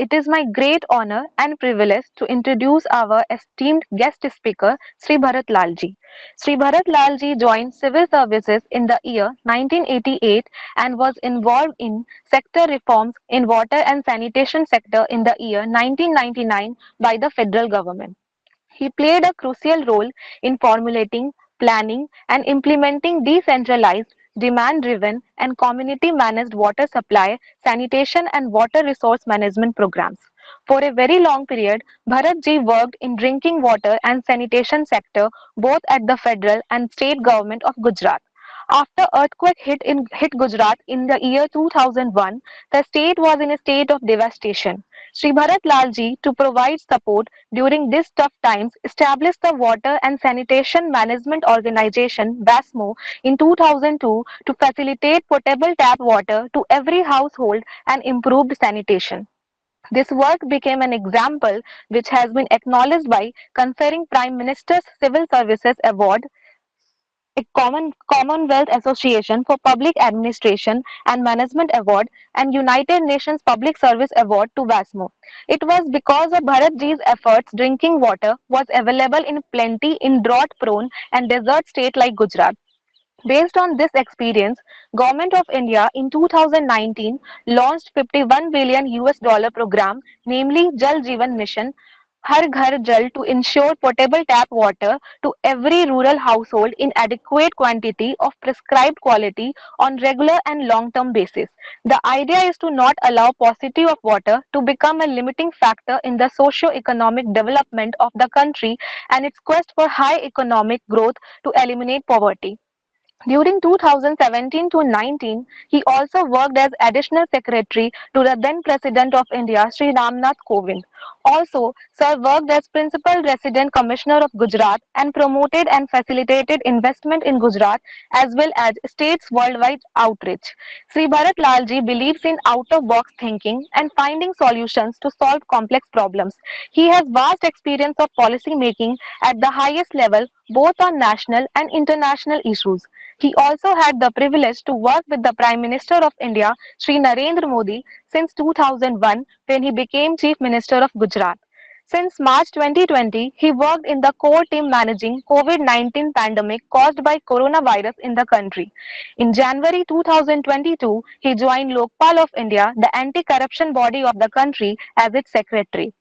it is my great honor and privilege to introduce our esteemed guest speaker, Sri Bharat Lal ji. Sri Bharat Lal ji joined civil services in the year 1988 and was involved in sector reforms in water and sanitation sector in the year 1999 by the federal government. He played a crucial role in formulating, planning, and implementing decentralized, demand driven, and community managed water supply, sanitation, and water resource management programs. For a very long period, Bharat ji worked in drinking water and sanitation sector both at the federal and state government of Gujarat. After hit Gujarat in the year 2001, the state was in a state of devastation. Sri Bharat Lal ji, to provide support during these tough times, established the Water and Sanitation Management Organization (WASMO) in 2002 to facilitate potable tap water to every household and improved sanitation. This work became an example which has been acknowledged by conferring Prime Minister's Civil Services Award, a Commonwealth Association for Public Administration and Management Award, and United Nations Public Service Award to WASMO. It was because of Bharat Ji's efforts drinking water was available in plenty in drought-prone and desert state like Gujarat. Based on this experience, Government of India in 2019 launched 51 billion US dollar program, namely Jal Jeevan Mission, Har Ghar Jal, to ensure potable tap water to every rural household in adequate quantity of prescribed quality on regular and long-term basis. The idea is to not allow paucity of water to become a limiting factor in the socio-economic development of the country and its quest for high economic growth to eliminate poverty. During 2017 to 19, he also worked as additional secretary to the then President of India, Sri Ramnath Kovind. Also, Sir worked as Principal Resident Commissioner of Gujarat and promoted and facilitated investment in Gujarat as well as states worldwide outreach. Sri Bharat Lalji believes in out-of-box thinking and finding solutions to solve complex problems. He has vast experience of policy making at the highest level, both on national and international issues. He also had the privilege to work with the Prime Minister of India, Sri Narendra Modi, since 2001 when he became Chief Minister of Gujarat. Since March 2020, he worked in the core team managing COVID-19 pandemic caused by coronavirus in the country. In January 2022, he joined Lokpal of India, the anti-corruption body of the country, as its secretary.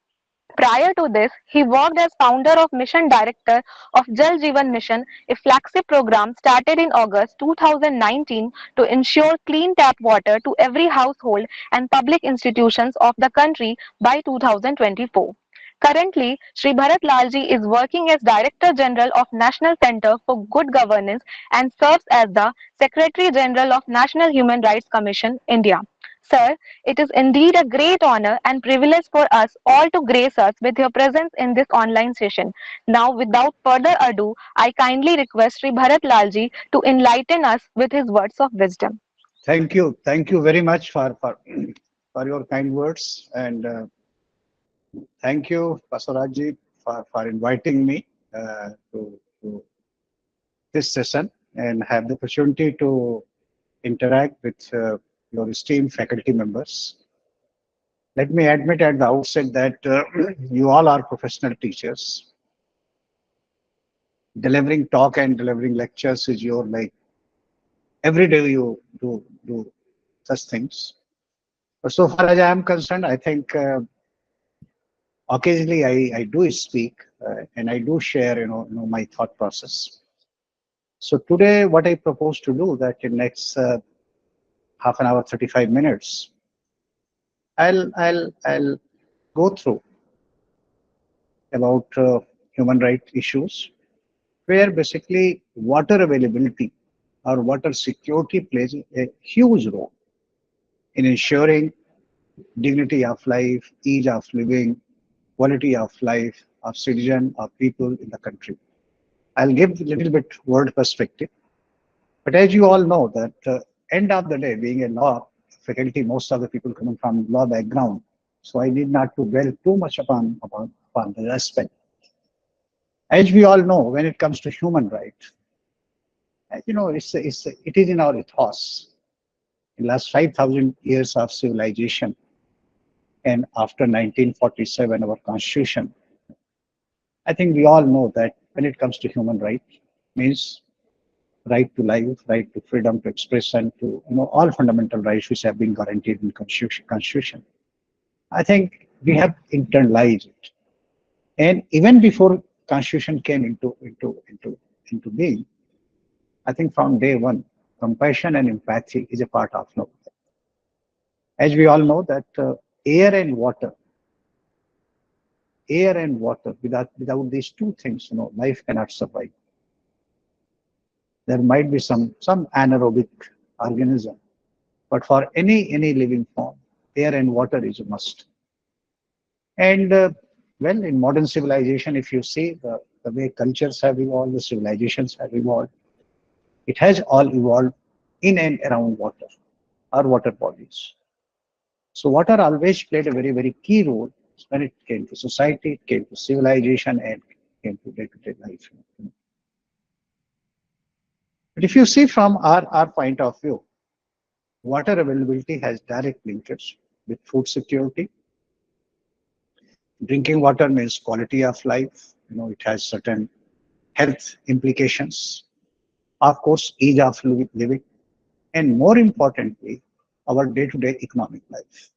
Prior to this, he worked as founder of Mission Director of Jal Jeevan Mission, a flagship program started in August 2019 to ensure clean tap water to every household and public institutions of the country by 2024. Currently, Sri Bharat Lalji is working as Director General of National Centre for Good Governance and serves as the Secretary General of National Human Rights Commission, India. Sir, it is indeed a great honor and privilege for us all to grace us with your presence in this online session. Now, without further ado, I kindly request Sri Bharat Lalji to enlighten us with his words of wisdom. Thank you very much for your kind words, and thank you, Pasaraji, for inviting me to this session and have the opportunity to interact with your esteemed faculty members. Let me admit at the outset that you all are professional teachers. Delivering talk and delivering lectures is your like every day you do such things. But so far as I am concerned, I think occasionally I do speak and I do share my thought process. So today, what I propose to do that in next half an hour, 35 minutes, I'll go through about human rights issues, where basically water availability or water security plays a huge role in ensuring dignity of life, ease of living, quality of life of citizen or people in the country. I'll give a little bit world perspective, but as you all know that end of the day, being a law faculty, most of the people coming from law background, so I need not to dwell too much upon the aspect. As we all know, when it comes to human rights, it is in our ethos. In the last 5,000 years of civilization, and after 1947, our constitution, I think we all know that when it comes to human right, means right to life, right to freedom to express, and to all fundamental rights which have been guaranteed in constitution. I think we have internalized it, and even before constitution came into being, I think from day one, compassion and empathy is a part of love. As we all know that air and water, without these two things, life cannot survive. There might be some anaerobic organism, but for any living form, air and water is a must. And well, in modern civilization, if you see the way cultures have evolved, the civilizations have evolved, it has all evolved in and around water, our water bodies. So water always played a very key role when it came to society, it came to civilization, and came to day-to-day life. But if you see from our point of view, water availability has direct linkage with food security. Drinking water means quality of life. It has certain health implications. Of course, ease of living, and more importantly, our day-to-day economic life.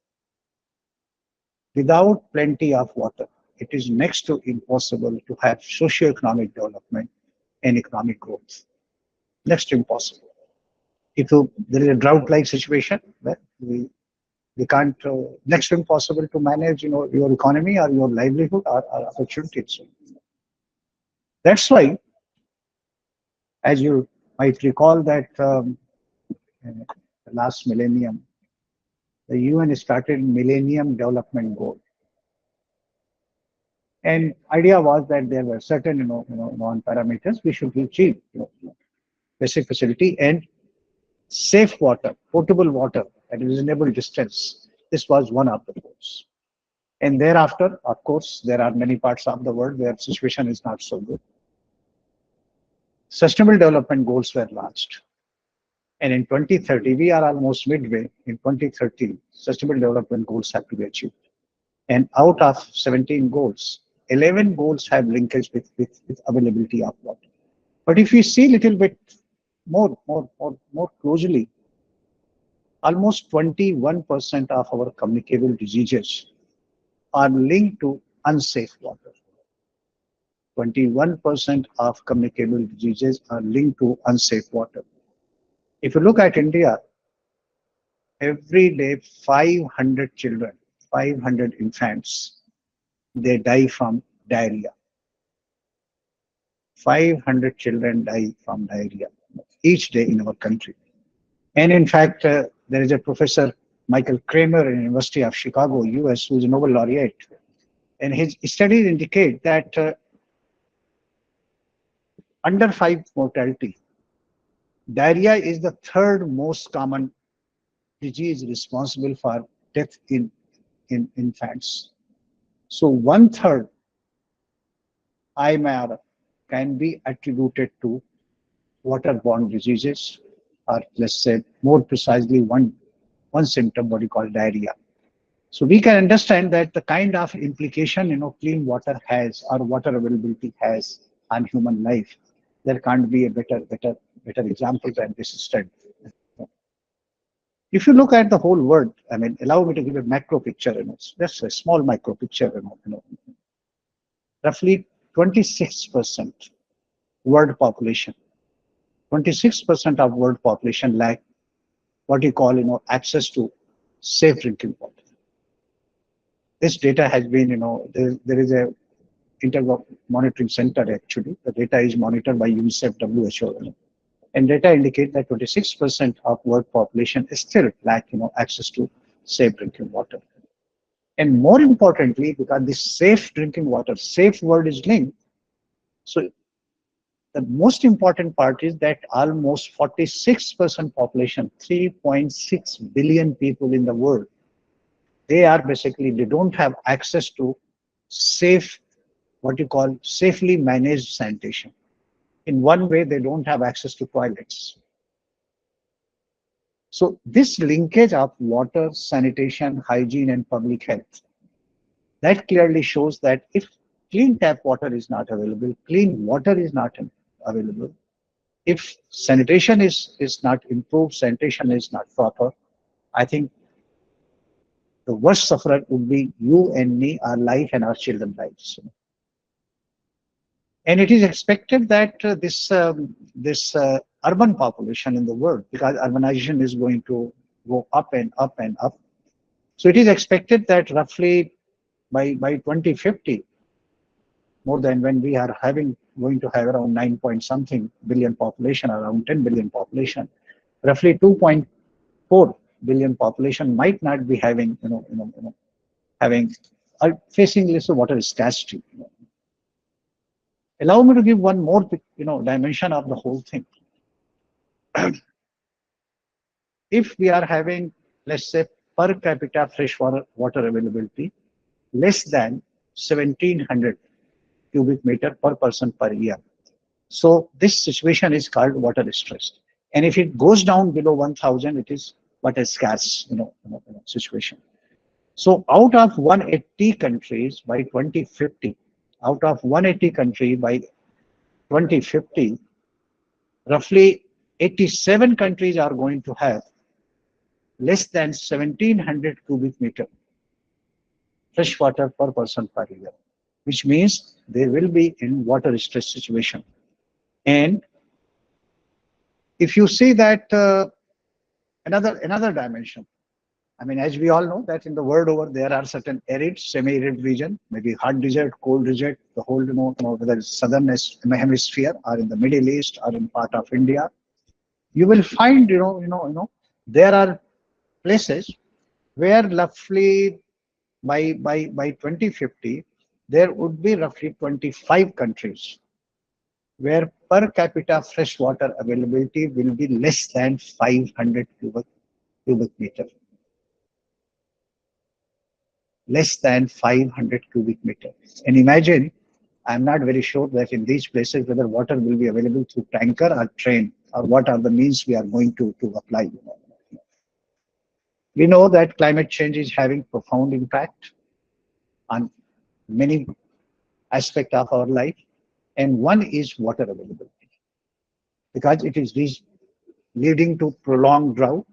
Without plenty of water, it is next to impossible to have socio-economic development and economic growth. Next to impossible. If there is a drought-like situation, well, we can't. Next to impossible to manage, your economy or your livelihood or opportunities. That's why, as you might recall, that in the last millennium, the UN started Millennium Development Goal, and idea was that there were certain, non-parameters we should achieve, basic facility and safe water, potable water at a reasonable distance. This was one of the goals. And thereafter, of course, there are many parts of the world where situation is not so good. Sustainable development goals were launched. And in 2030, we are almost midway. In 2030, sustainable development goals have to be achieved. And out of 17 goals, 11 goals have linkage with availability of water. But if we see a little bit more closely, almost 21% of our communicable diseases are linked to unsafe water. 21% of communicable diseases are linked to unsafe water. If you look at India, every day 500 children, 500 infants, they die from diarrhea. 500 children die from diarrhea each day in our country. And in fact, there is a professor, Michael Kramer, in the University of Chicago, US, who is a Nobel laureate. And his studies indicate that under 5 mortality, diarrhea is the third most common disease responsible for death in infants. So one third IMR can be attributed to waterborne diseases, or let's say more precisely one symptom, what you call diarrhea. So we can understand that the kind of implication clean water has or water availability has on human life. There can't be a better example than this study. If you look at the whole world, I mean, allow me to give a macro picture. Just a small micro picture. Roughly 26% world population. 26% of world population lack what you call access to safe drinking water. This data has been there is a inter monitoring center actually. The data is monitored by UNICEF, WHO, and data indicate that 26% of world population still lack access to safe drinking water. And more importantly, because this safe drinking water, safe word is linked. So the most important part is that almost 46% population, 3.6 billion people in the world, they don't have access to safe, what you call safely managed sanitation. In one way, they don't have access to toilets. So this linkage of water, sanitation, hygiene, and public health, that clearly shows that if clean tap water is not available, clean water is not available, if sanitation is not improved, sanitation is not proper, I think the worst sufferer would be you and me, our life and our children's lives. And it is expected that this urban population in the world, because urbanization is going to go up and up and up. So it is expected that roughly by 2050, more than when we are having going to have around 9 point something billion population, around 10 billion population, roughly 2.4 billion population might not be having having facing less of water scarcity. Allow me to give one more dimension of the whole thing. If we are having, let's say, per capita freshwater water availability less than 1700 cubic meter per person per year, so this situation is called water stress. And if it goes down below 1000, it is what a scarce situation. So out of 180 countries by 2050, out of 180 countries by 2050, roughly 87 countries are going to have less than 1700 cubic meter fresh water per person per year, which means they will be in water stress situation. And if you see that another dimension, I mean, as we all know that in the world over, there are certain arid, semi-arid region, maybe hot desert, cold desert, the whole, whether it's southern hemisphere or in the Middle East or in part of India, you will find, there are places where roughly by 2050, there would be roughly 25 countries where per capita fresh water availability will be less than 500 cubic meter, less than 500 cubic meter. And imagine, I'm not very sure that in these places whether water will be available through tanker or train, or what are the means we are going to apply. We know that climate change is having profound impact on many aspects of our life, and one is water availability, because it is leading to prolonged drought,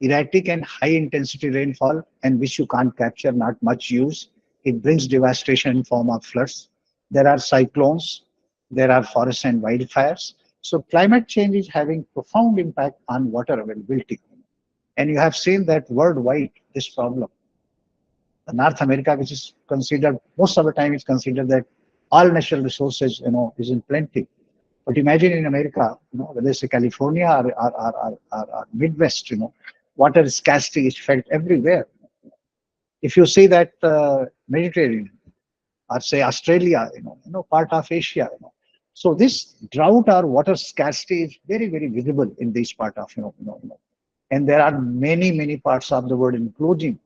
erratic and high intensity rainfall, and which you can't capture, not much use. It brings devastation in form of floods. There are cyclones, there are forest and wildfires. So climate change is having profound impact on water availability. And you have seen that worldwide, this problem. North America, which is considered, most of the time it's considered that all natural resources, is in plenty. But imagine in America, whether it's California or Midwest, water scarcity is felt everywhere. If you see that Mediterranean or say Australia, part of Asia, so this drought or water scarcity is very, very visible in this part of, and there are many parts of the world, including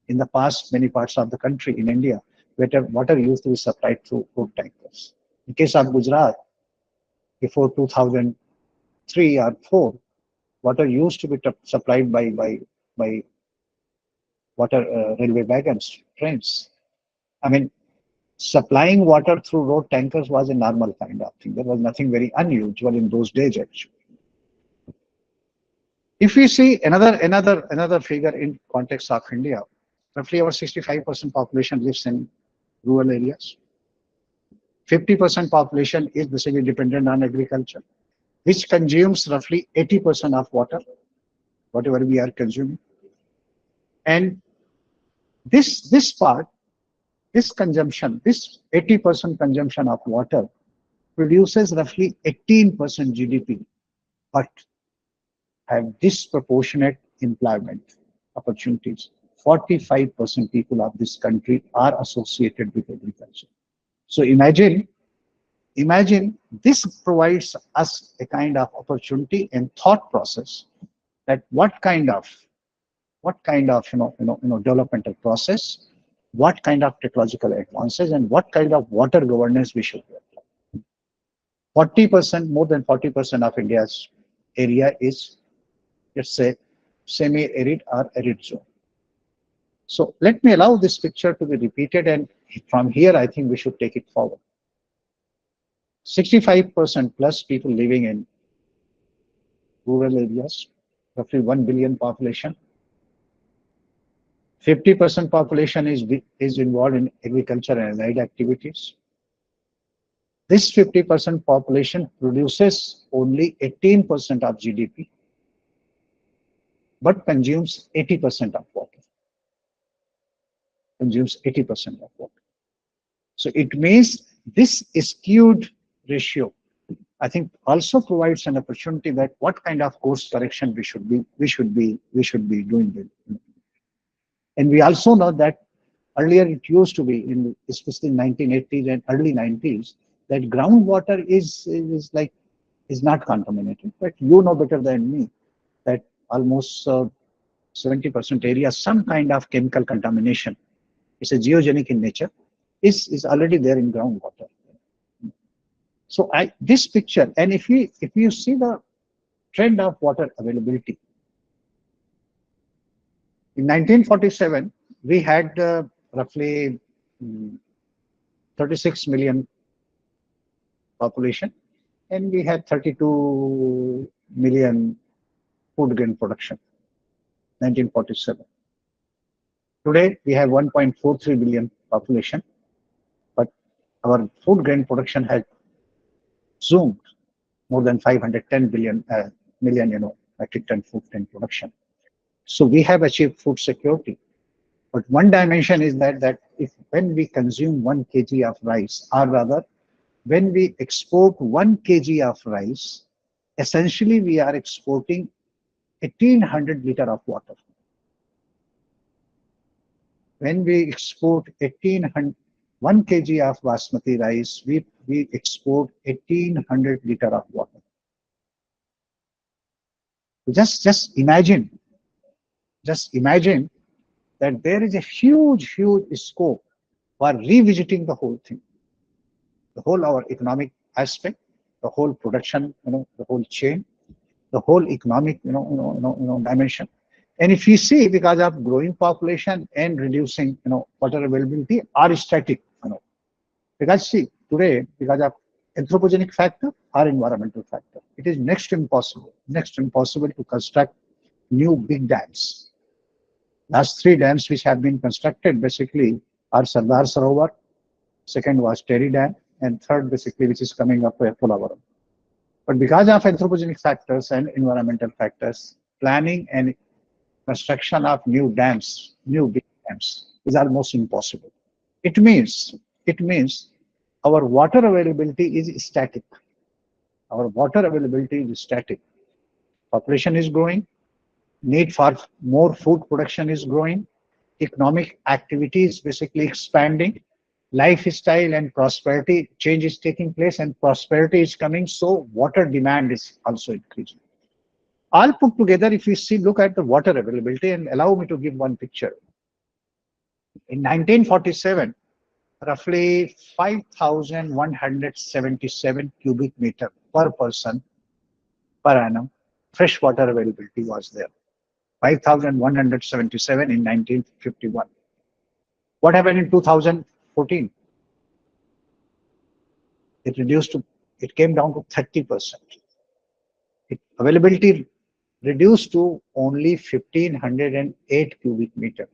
in the past, many parts of the country in India, where water used to be supplied through road tankers. In case of Gujarat, before 2003 or 4, water used to be supplied by water railway wagons, trains. I mean, supplying water through road tankers was a normal kind of thing. There was nothing very unusual in those days, actually. If we see another figure in context of India, roughly over 65% population lives in rural areas. 50% population is basically dependent on agriculture, which consumes roughly 80% of water, whatever we are consuming. And this part, this consumption, this 80% consumption of water produces roughly 18% GDP, but have disproportionate employment opportunities. 45% people of this country are associated with agriculture. So imagine this provides us a kind of opportunity and thought process that what kind of developmental process, what kind of technological advances, and what kind of water governance we should have. 40%, more than 40% of India's area is let's say, semi-arid or arid zone. So let me allow this picture to be repeated, and from here, I think we should take it forward. 65% plus people living in rural areas, roughly 1 billion population. 50% population is involved in agriculture and allied activities. This 50% population produces only 18% of GDP, but consumes 80% of water. Consumes 80% of water. So it means this skewed ratio, I think, also provides an opportunity that what kind of course correction we should be doing with. And we also know that earlier it used to be, in especially in 1980s and early 90s, that groundwater is not contaminated. But you know better than me that almost 70% area, some kind of chemical contamination, it's a geogenic in nature, is already there in groundwater. So this picture, and if you see the trend of water availability, in 1947 we had roughly 36 million population, and we had 32 million food grain production. 1947. Today we have 1.43 billion population, but our food grain production has zoomed more than 510 million, metric ton food grain production. So we have achieved food security. But one dimension is that if when we consume 1 kg of rice, or rather when we export 1 kg of rice, essentially we are exporting 1800 liter of water. When we export 1 kg of basmati rice, we export 1800 liter of water. Just imagine that there is a huge scope for revisiting the whole thing, the whole our economic aspect, the whole production, the whole chain, the whole economic, dimension. And if you see, because of growing population and reducing, water availability are static, because see today, because of anthropogenic factor or environmental factor, it is next to impossible to construct new big dams. Last three dams which have been constructed basically are Sardar Sarovar, second was Terry Dam, and third basically which is coming up for Polavaram. But because of anthropogenic factors and environmental factors, planning and construction of new big dams is almost impossible. It means our water availability is static. Our water availability is static. Population is growing, need for more food production is growing, economic activity is basically expanding, lifestyle and prosperity change is taking place, and prosperity is coming, so water demand is also increasing. All put together, if you look at the water availability, and allow me to give one picture. In 1947, roughly 5,177 cubic meter per person per annum fresh water availability was there. 5,177 in 1951. What happened in 2014? It came down to 30%. Availability reduced to only 1,508 cubic meter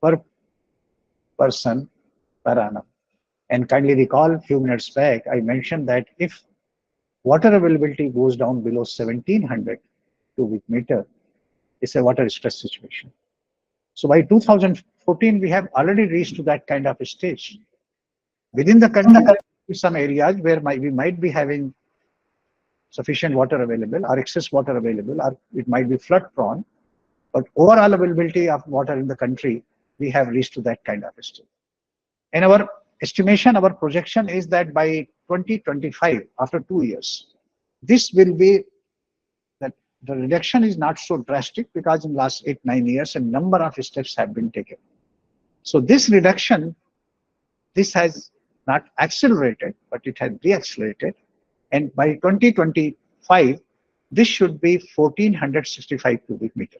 per person per annum. And kindly recall, a few minutes back, I mentioned that if water availability goes down below 1,700 cubic meter, it's a water stress situation. So by 2014, we have already reached to that kind of a stage. Within the country, some areas where we might be having sufficient water available or excess water available, or it might be flood prone, but overall availability of water in the country, we have reached to that kind of a stage. And our estimation, our projection is that by 2025, after 2 years, this will be that the reduction is not so drastic, because in last 8-9 years a number of steps have been taken. So this reduction, this has not accelerated, but it has deaccelerated. And by 2025, This should be 1465 cubic meter.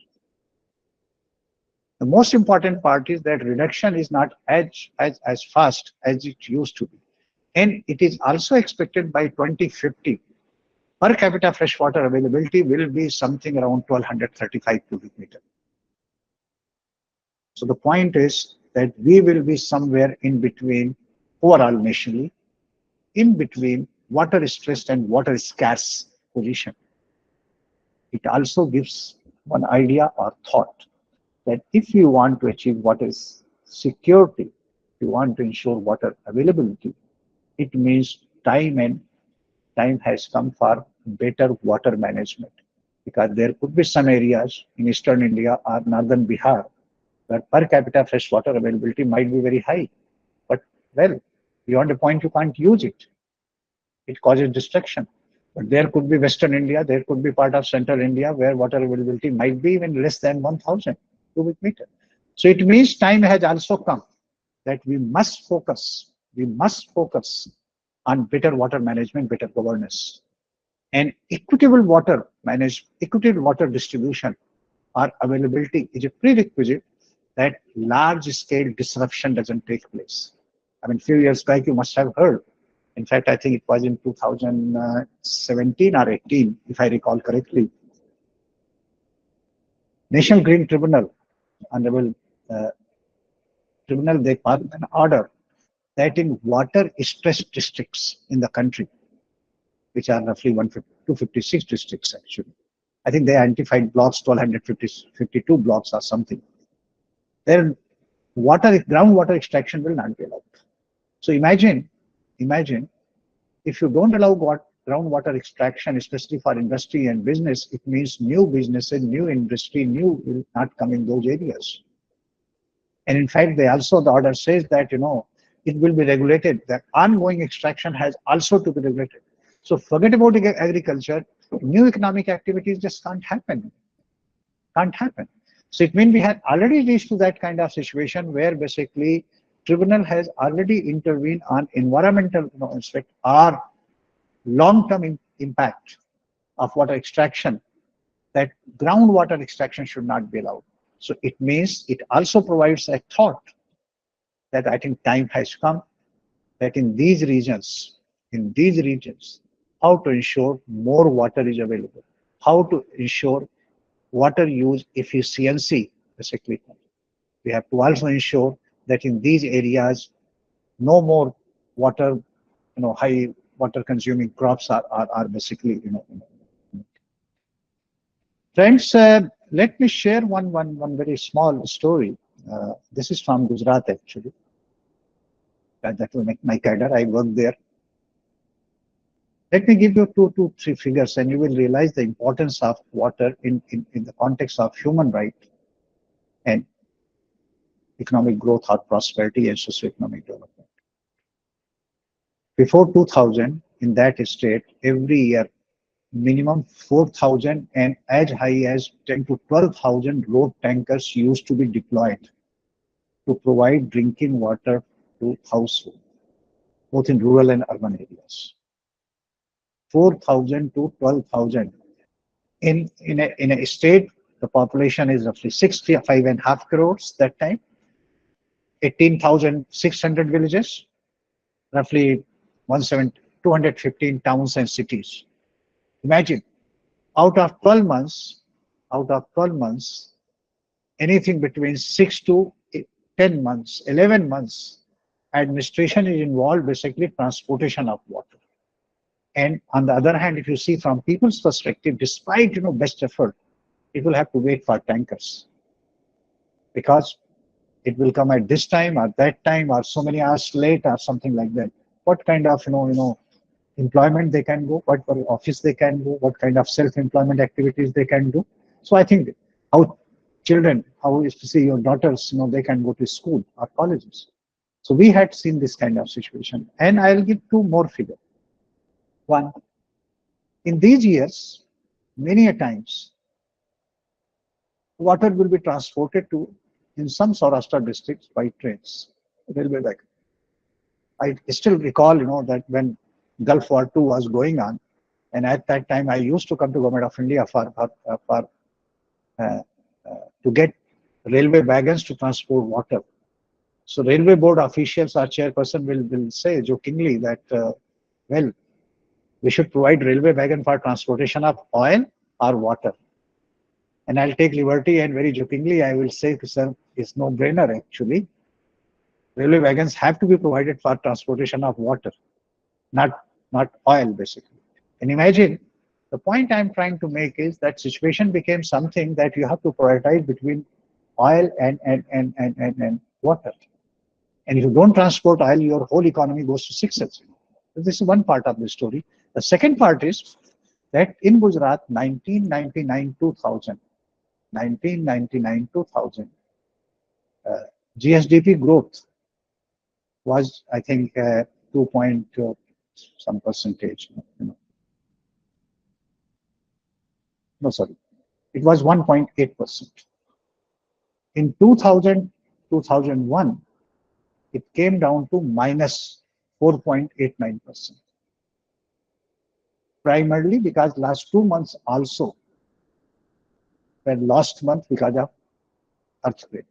The most important part is that reduction is not as fast as it used to be. And it is also expected by 2050, per capita freshwater availability will be something around 1235 cubic meter. So the point is that we will be somewhere in between overall nationally, in between water stressed and water scarce position. It also gives one idea or thought that if you want to achieve water security, if you want to ensure water availability, it means time has come for better water management. Because there could be some areas in eastern India or northern Bihar where per capita freshwater availability might be very high. But well, beyond a point you can't use it. It causes destruction. But there could be Western India, there could be part of Central India where water availability might be even less than 1000 cubic meter. So it means time has also come that we must focus on better water management, better governance. And equitable water distribution or availability is a prerequisite that large scale disruption doesn't take place. I mean, a few years back, you must have heard. In fact, I think it was in 2017 or 18, if I recall correctly. National Green Tribunal, Honorable uh, Tribunal, they passed an order that in water stressed districts in the country, which are roughly 256 districts actually. I think they identified blocks, 1252 blocks or something. Their groundwater extraction will not be allowed. So imagine if you don't allow groundwater extraction, especially for industry and business, it means new businesses, new industry, new will not come in those areas. And in fact, the order says that, it will be regulated. The ongoing extraction has also to be regulated. So forget about agriculture. New economic activities just can't happen. Can't happen. So it means we had already reached to that kind of situation where basically tribunal has already intervened on environmental aspect or long-term impact of water extraction, that groundwater extraction should not be allowed. So it means it also provides a thought that I think time has come that in these regions, how to ensure more water is available, how to ensure water use efficiency, basically. We have to also ensure that in these areas, no more water, high water consuming crops are basically, Friends, let me share one very small story. This is from Gujarat, actually. That was my cadre. I worked there. Let me give you two, three figures, and you will realize the importance of water in the context of human right and economic growth or prosperity and socioeconomic development. Before 2000, in that state, every year, minimum 4,000 and as high as 10 to 12,000 road tankers used to be deployed to provide drinking water to households, both in rural and urban areas. 4,000 to 12,000. In a state, the population is roughly 65.5 crores that time, 18,600 villages, roughly 215 towns and cities. Imagine, out of 12 months, out of 12 months, anything between 6 to 10 months, 11 months, administration is involved, basically transportation of water. And on the other hand, if you see from people's perspective, despite best effort, it will have to wait for tankers because it will come at this time or that time or so many hours late or something like that. What kind of employment they can go, what office they can go, what kind of self-employment activities they can do. So I think how children, how is to see your daughters, they can go to school or colleges. So we had seen this kind of situation. And I'll give two more figures. One, in these years, many a times, water will be transported to in some Saurashtra districts by trains, railway vehicle. I still recall, that when Gulf War II was going on, And at that time, I used to come to Government of India for uh, to get railway wagons to transport water. So railway board officials, our chairperson will say jokingly that, well, we should provide railway wagon for transportation of oil or water. And I'll take liberty and very jokingly, I will say, sir, it's no brainer actually. Railway wagons have to be provided for transportation of water, not oil basically. And imagine, the point I'm trying to make is that situation became something that you have to prioritize between oil and water. And if you don't transport oil, your whole economy goes to sixes. So this is one part of the story. The second part is that in Gujarat, 1999-2000, 1999-2000, GSDP growth was, I think, 2 point some percentage. No, sorry, it was 1.8%. In 2000, 2001, it came down to minus 4.89%. Primarily because last 2 months also were lost month because of earthquake.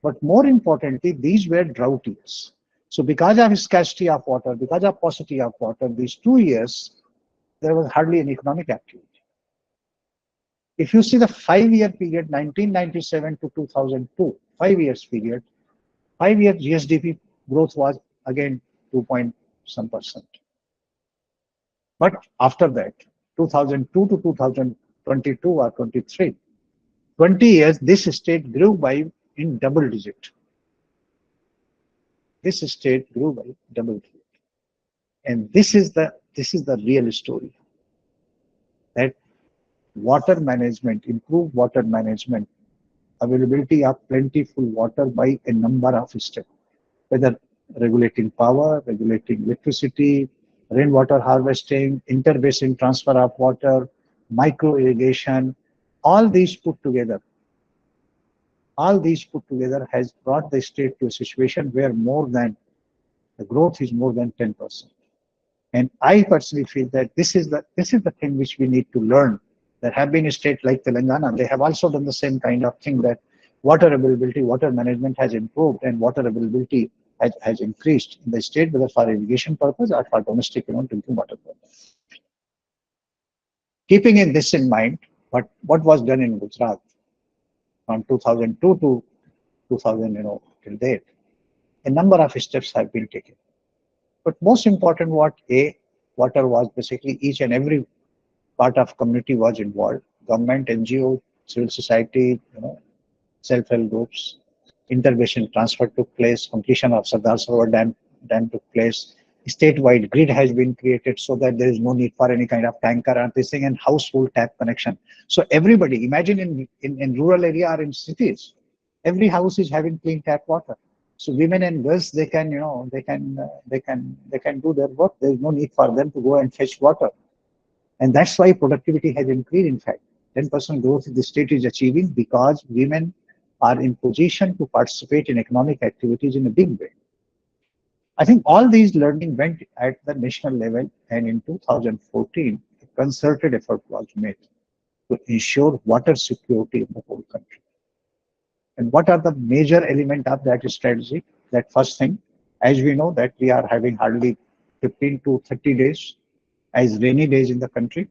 But more importantly, these were drought years. So because of scarcity of water, because of paucity of water, these 2 years, there was hardly any economic activity. If you see the 5 year period, 1997 to 2002, 5 years period, 5 year GSDP growth was again 2 point some percent. But after that, 2002 to 2022 or 23, 20 years, this state grew by in double digit. This state grew by double digit. And this is the real story, that water management, improved water management, availability of plentiful water by a number of steps, whether regulating power, regulating electricity, rainwater harvesting, interbasin transfer of water, micro irrigation, all these put together, all these put together has brought the state to a situation where more than the growth is more than 10%. And I personally feel that this is the thing which we need to learn. There have been states like Telangana, they have also done the same kind of thing, that water availability, water management has improved and water availability has increased in the state, whether for irrigation purpose or for domestic drinking water purpose. Keeping in this in mind, what was done in Gujarat from 2002 to 2000, till date, a number of steps have been taken. But most important, water was basically each and every part of community was involved. Government, NGO, civil society, self-help groups, intervention transfer took place, completion of Sardar Sarovar dam took place. Statewide grid has been created so that there is no need for any kind of tanker or this thing, and household tap connection. So everybody, imagine in rural area or in cities, every house is having clean tap water. So women and girls, they can, they can do their work. There is no need for them to go and fetch water. And that's why productivity has increased. In fact, 10% growth the state is achieving because women are in position to participate in economic activities in a big way. I think all these learning went at the national level, and in 2014, a concerted effort was made to ensure water security in the whole country. And what are the major element of that strategy? That first thing, as we know that we are having hardly 15 to 30 days as rainy days in the country,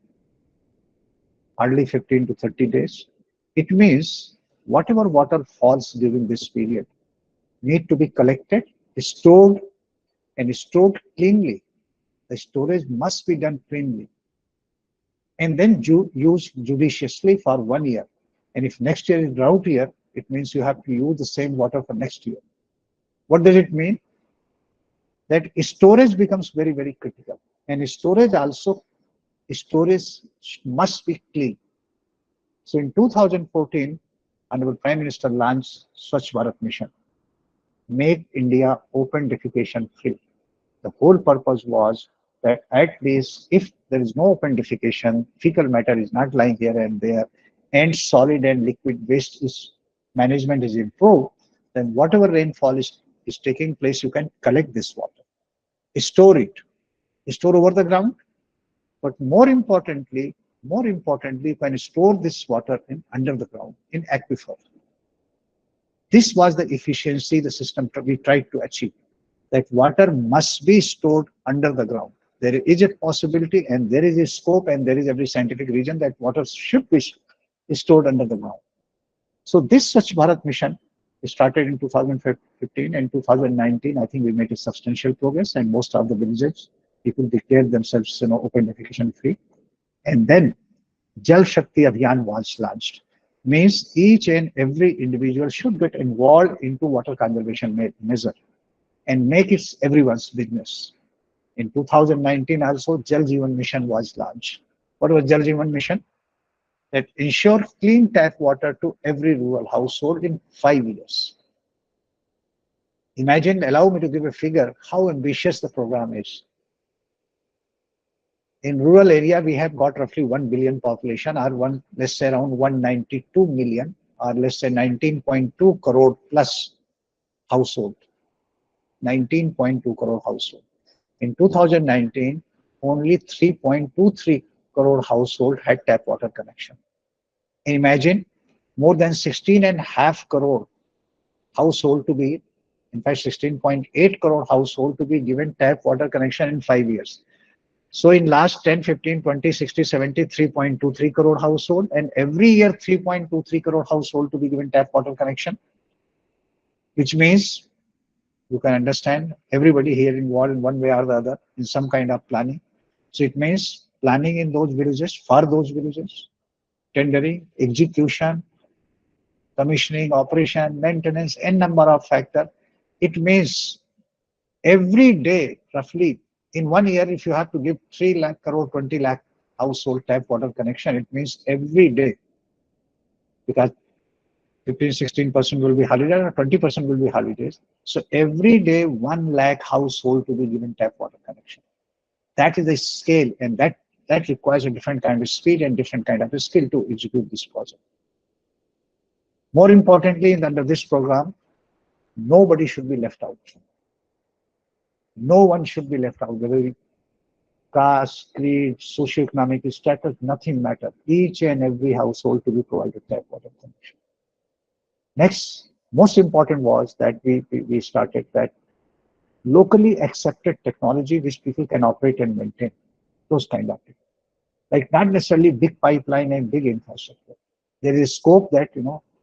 hardly 15 to 30 days. It means whatever water falls during this period need to be collected, stored, and stored cleanly. The storage must be done cleanly and then used judiciously for 1 year. And if next year is drought year, it means you have to use the same water for next year. What does it mean? That storage becomes very, very critical. And storage must be clean. So in 2014, Honorable Prime Minister launched Swachh Bharat Mission, make India open defecation free. The whole purpose was that at least if there is no open defecation, fecal matter is not lying here and there, and solid and liquid waste is management is improved, then whatever rainfall is taking place, you can collect this water, store it, store over the ground, But more importantly, you can store this water in under the ground in aquifer. This was the efficiency the system we tried to achieve. That water must be stored under the ground. There is a possibility and there is a scope and there is every scientific reason that water should be stored under the ground. So this Swachh Bharat mission started in 2015 and 2019. I think we made a substantial progress and most of the villages, people declared themselves open defecation free. And then Jal Shakti Abhiyan was launched. Means each and every individual should get involved into water conservation measure and make it everyone's business. In 2019 also, Jal Jeevan Mission was launched. What was Jal Jeevan Mission? That ensure clean tap water to every rural household in 5 years. Imagine, allow me to give a figure how ambitious the program is. In rural area, we have got roughly 1 billion population, or let's say around 192 million, or let's say 19.2 crore plus household. 19.2 crore household. In 2019, only 3.23 crore household had tap water connection. Imagine more than 16.5 crore household to be, in fact 16.8 crore household to be given tap water connection in 5 years. So in last 10, 15, 20, 60, 70, 3.23 crore household, and every year 3.23 crore household to be given tap water connection, which means you can understand everybody here involved in one way or the other in some kind of planning. So it means planning in those villages, for those villages, tendering, execution, commissioning, operation, maintenance, n number of factors. It means every day, roughly in 1 year, if you have to give 3 lakh crore, 20 lakh household tap water connection, it means every day, because 15, 16% will be holiday or 20% will be holidays. So every day, 1 lakh household to be given tap water connection. That is the scale, and that requires a different kind of speed and different kind of skill to execute this project. More importantly, under this program, nobody should be left out. No one should be left out. Whether caste, creed, socioeconomic status, nothing matters. Each and every household to be provided tap water connection. Next, most important was that we started that locally accepted technology which people can operate and maintain. Those kind of things. Like not necessarily big pipeline and big infrastructure. There is scope that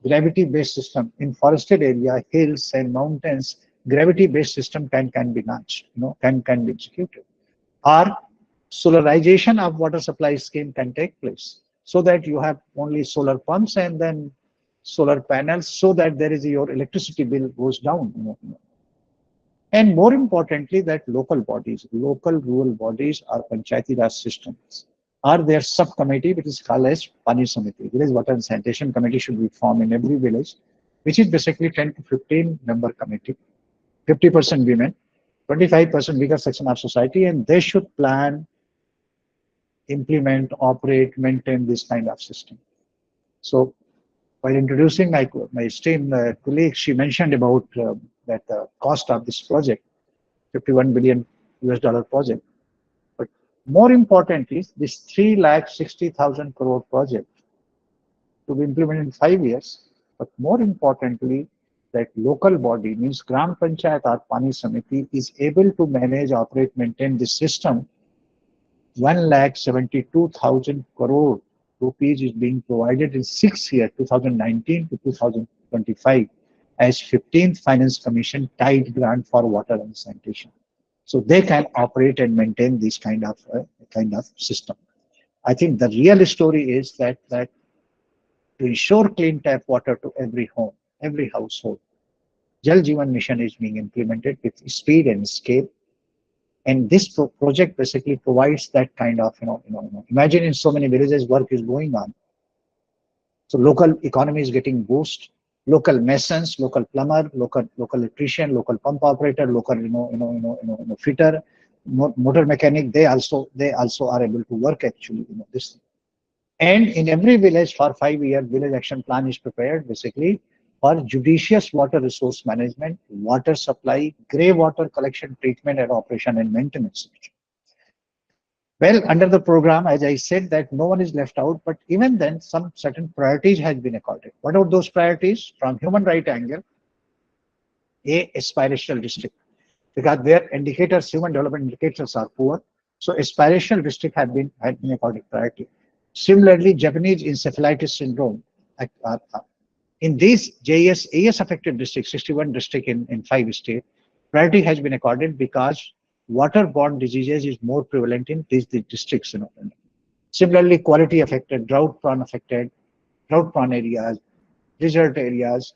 gravity-based system in forested area, hills and mountains, gravity-based system can be launched, can be executed. Or solarization of water supply scheme can take place so that you have only solar pumps and then solar panels so that there is your electricity bill goes down. And more importantly, that local bodies, local rural bodies or Panchayati Raj systems are their subcommittee, which is called as Pani Samiti. Village Water and Sanitation Committee should be formed in every village, which is basically 10 to 15 member committee, 50% women, 25% bigger section of society, and they should plan, implement, operate, maintain this kind of system. So while introducing my esteemed colleague, she mentioned about that the cost of this project, 51 billion US dollar project. But more importantly, this 3,60,000 crore project to be implemented in 5 years. But more importantly, that local body means Gram Panchayat or Pani Samiti is able to manage, operate, maintain this system. 1,72,000 crore rupees is being provided in 6 years, 2019 to 2025, as 15th Finance Commission tied grant for water and sanitation. So they can operate and maintain this kind of system. I think the real story is that to ensure clean tap water to every home, every household, Jal Jeevan Mission is being implemented with speed and scale. And this project basically provides that kind of, imagine in so many villages work is going on. So local economy is getting boost. Local masons, local plumber, local electrician, local pump operator, local fitter, motor mechanic. They also are able to work actually. This. And in every village for 5 years, village action plan is prepared basically for judicious water resource management, water supply, grey water collection, treatment, and operation and maintenance. Well, under the program, as I said, that no one is left out, but even then, some certain priorities has been accorded. What are those priorities? From human right angle, a aspirational district, because their indicators, human development indicators are poor. So aspirational district had been accorded priority. Similarly, Japanese encephalitis syndrome. In these JES AS affected districts, 61 district in 5 states, priority has been accorded because waterborne diseases is more prevalent in these districts. Similarly, quality affected, drought prone areas, desert areas,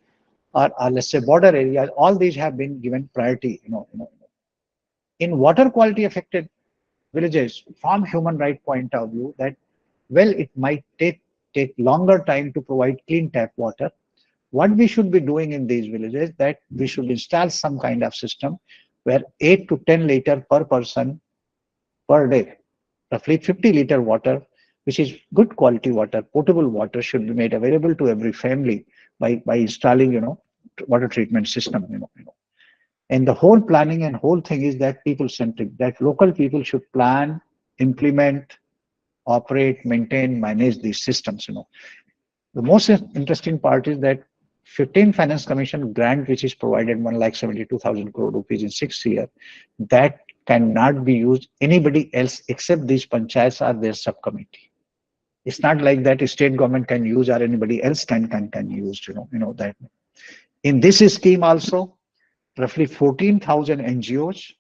or let's say border areas, all these have been given priority. In water quality affected villages, from human right point of view, that well, it might take longer time to provide clean tap water. What we should be doing in these villages, that we should install some kind of system where 8 to 10 liter per person per day, roughly 50-liter water, which is good quality water, potable water, should be made available to every family by installing, water treatment system. And the whole planning and whole thing is that people centric. That local people should plan, implement, operate, maintain, manage these systems. The most interesting part is that 15 Finance Commission grant, which is provided 1,72,000 crore rupees in 6 years, that cannot be used anybody else except these panchayats or their subcommittee. It's not like that state government can use or anybody else can use. That in this scheme also, roughly 14,000 NGOs,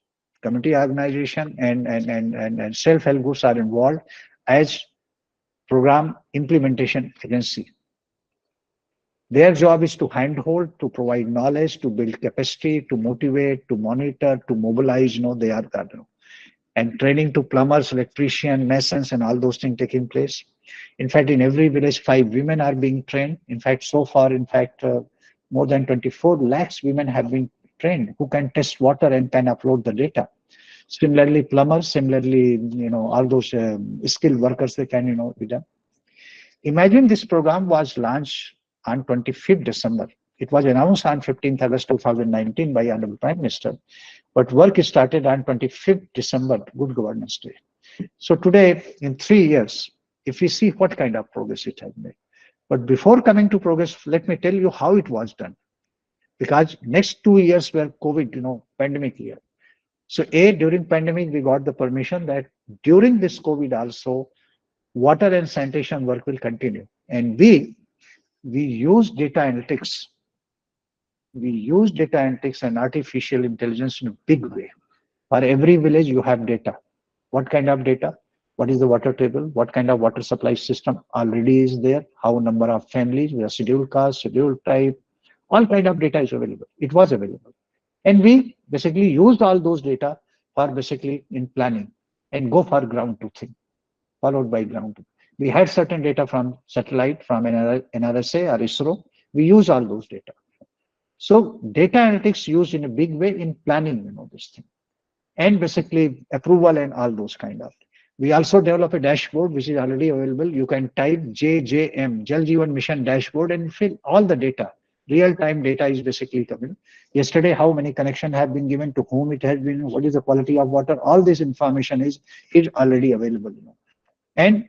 community organization, and self-help groups are involved as program implementation agency. Their job is to handhold, to provide knowledge, to build capacity, to motivate, to monitor, to mobilize. They are that. And training to plumbers, electricians, masons, and all those things taking place. In fact, in every village, 5 women are being trained. In fact, so far, more than 24 lakhs women have been trained who can test water and can upload the data. Similarly, plumbers, similarly, all those skilled workers, they can, be done. Imagine this program was launched on 25th December. It was announced on 15th August 2019 by Honorable Prime Minister, but work started on 25th December, Good Governance Day. So today, in 3 years, if we see what kind of progress it has made. But before coming to progress, let me tell you how it was done. Because next 2 years were COVID, pandemic year. So during pandemic, we got the permission that during this COVID also, water and sanitation work will continue. And we use data analytics. We use data analytics and artificial intelligence in a big way. For every village, you have data. What kind of data? What is the water table? What kind of water supply system already is there? How number of families? We have scheduled caste, scheduled tribe. All kind of data is available. It was available. And we basically used all those data for basically in planning and go for ground truthing, followed by ground truth. We had certain data from satellite, from NRSA or ISRO. We use all those data. So data analytics used in a big way in planning, this thing, and basically approval and all those kind of. We also develop a dashboard which is already available. You can type JJM, Jal Jeevan Mission dashboard, and fill all the data. Real-time data is basically coming. Yesterday, how many connections have been given, to whom it has been, what is the quality of water, all this information is already available. And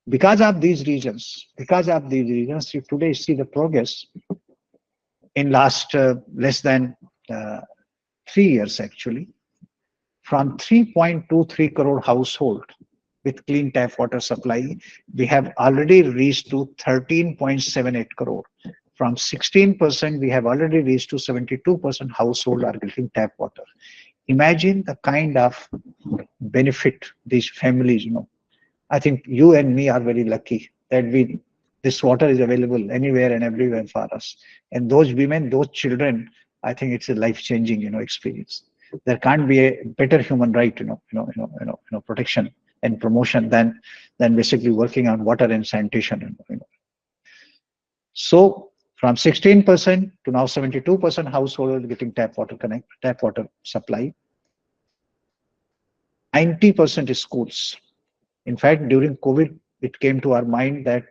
because of these reasons, you today see the progress in last less than 3 years actually, from 3.23 crore household with clean tap water supply, we have already reached to 13.78 crore. From 16%, we have already reached to 72% household are getting tap water. Imagine the kind of benefit these families, I think you and me are very lucky that this water is available anywhere and everywhere for us. And those women, those children, I think it's a life-changing, experience. There can't be a better human right, protection and promotion than basically working on water and sanitation. So from 16% to now 72% household getting tap water supply. 90% is schools. In fact, during COVID, it came to our mind that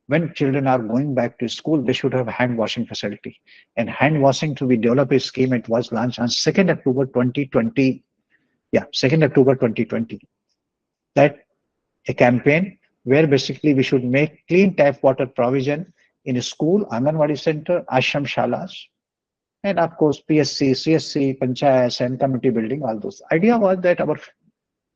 when children are going back to school, they should have hand washing facility. And hand washing to be developed a scheme, it was launched on 2nd October 2020. Yeah, 2nd October 2020. That a campaign where basically we should make clean tap water provision in a school, Anganwadi center, ashram shalas, and of course PSC, CSC, panchayats, and community building. All those. Idea was that our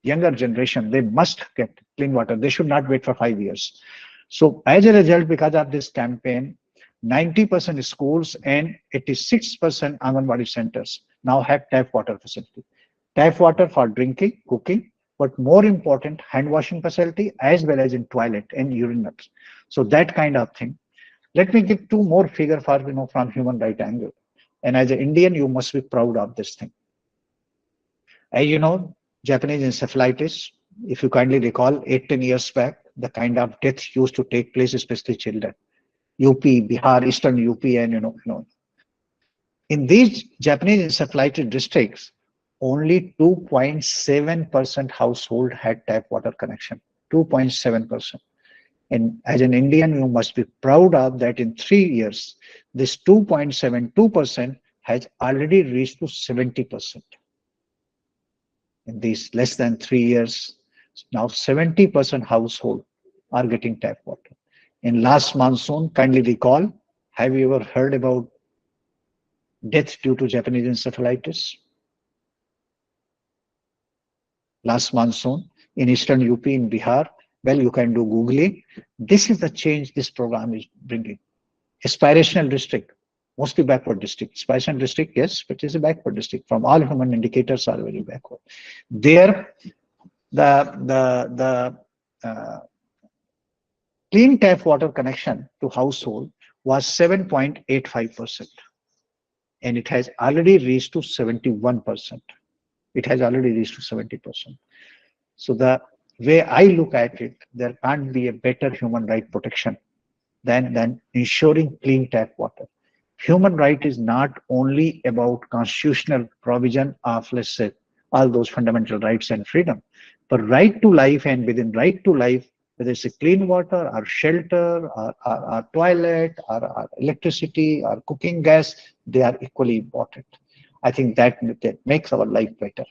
younger generation, they must get clean water. They should not wait for 5 years. So as a result, because of this campaign, 90% schools and 86% Anganwadi centers now have tap water facility. Tap water for drinking, cooking, but more important, hand washing facility as well as in toilet and urinals. So that kind of thing. Let me give two more figure for from human right angle. And as an Indian, you must be proud of this thing. As you know, Japanese encephalitis, if you kindly recall, 8, 10 years back, the kind of death used to take place, especially children. UP, Bihar, Eastern UP, and in these Japanese encephalitis districts, only 2.7% household had tap water connection. 2.7%. And as an Indian, you must be proud of that in 3 years, this 2.72% has already reached to 70%. In these less than 3 years, now 70% household are getting tap water. In last monsoon, kindly recall, have you ever heard about death due to Japanese encephalitis? Last monsoon in Eastern UP in Bihar, well, you can do Googling. This is the change this program is bringing. Aspirational district, mostly backward district. Aspirational district, yes, but it's a backward district. From all human indicators are very backward. There, the clean tap water connection to household was 7.85%, and it has already reached to 71%. It has already reached to 70%. So the way I look at it, there can't be a better human right protection than ensuring clean tap water. Human right is not only about constitutional provision of, let's say, all those fundamental rights and freedom, but right to life, and within right to life, whether it's a clean water or shelter or toilet or electricity or cooking gas, they are equally important. I think that makes our life better.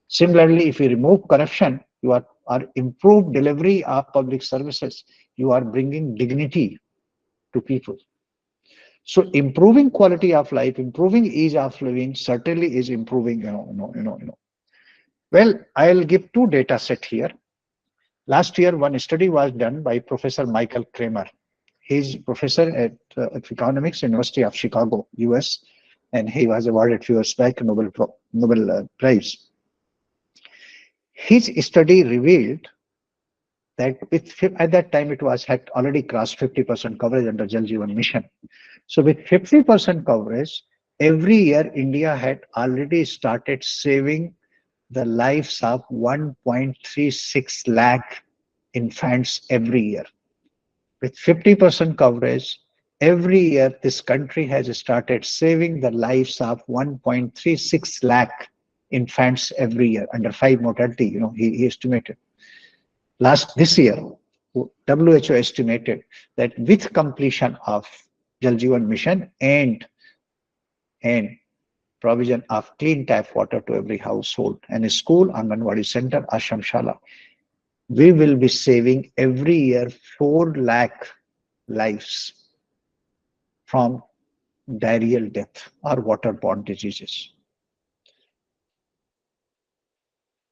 Similarly, if you remove corruption, you are improved delivery of public services, you are bringing dignity to people. So improving quality of life, improving ease of living certainly is improving, Well, I'll give two data set here. Last year, one study was done by Professor Michael Kramer. He's professor at economics, University of Chicago, US, and he was awarded a few years back Nobel Prize. His study revealed that at that time it was had already crossed 50% coverage under Jal Jeevan Mission. So with 50% coverage, every year India had already started saving the lives of 1.36 lakh infants every year. With 50% coverage, every year this country has started saving the lives of 1.36 lakh infants every year under 5 mortality, he estimated. This year, WHO estimated that with completion of Jal Jeevan Mission and provision of clean tap water to every household and a school, Anganwadi center, ashram shala, we will be saving every year 4 lakh lives from diarrheal death or waterborne diseases.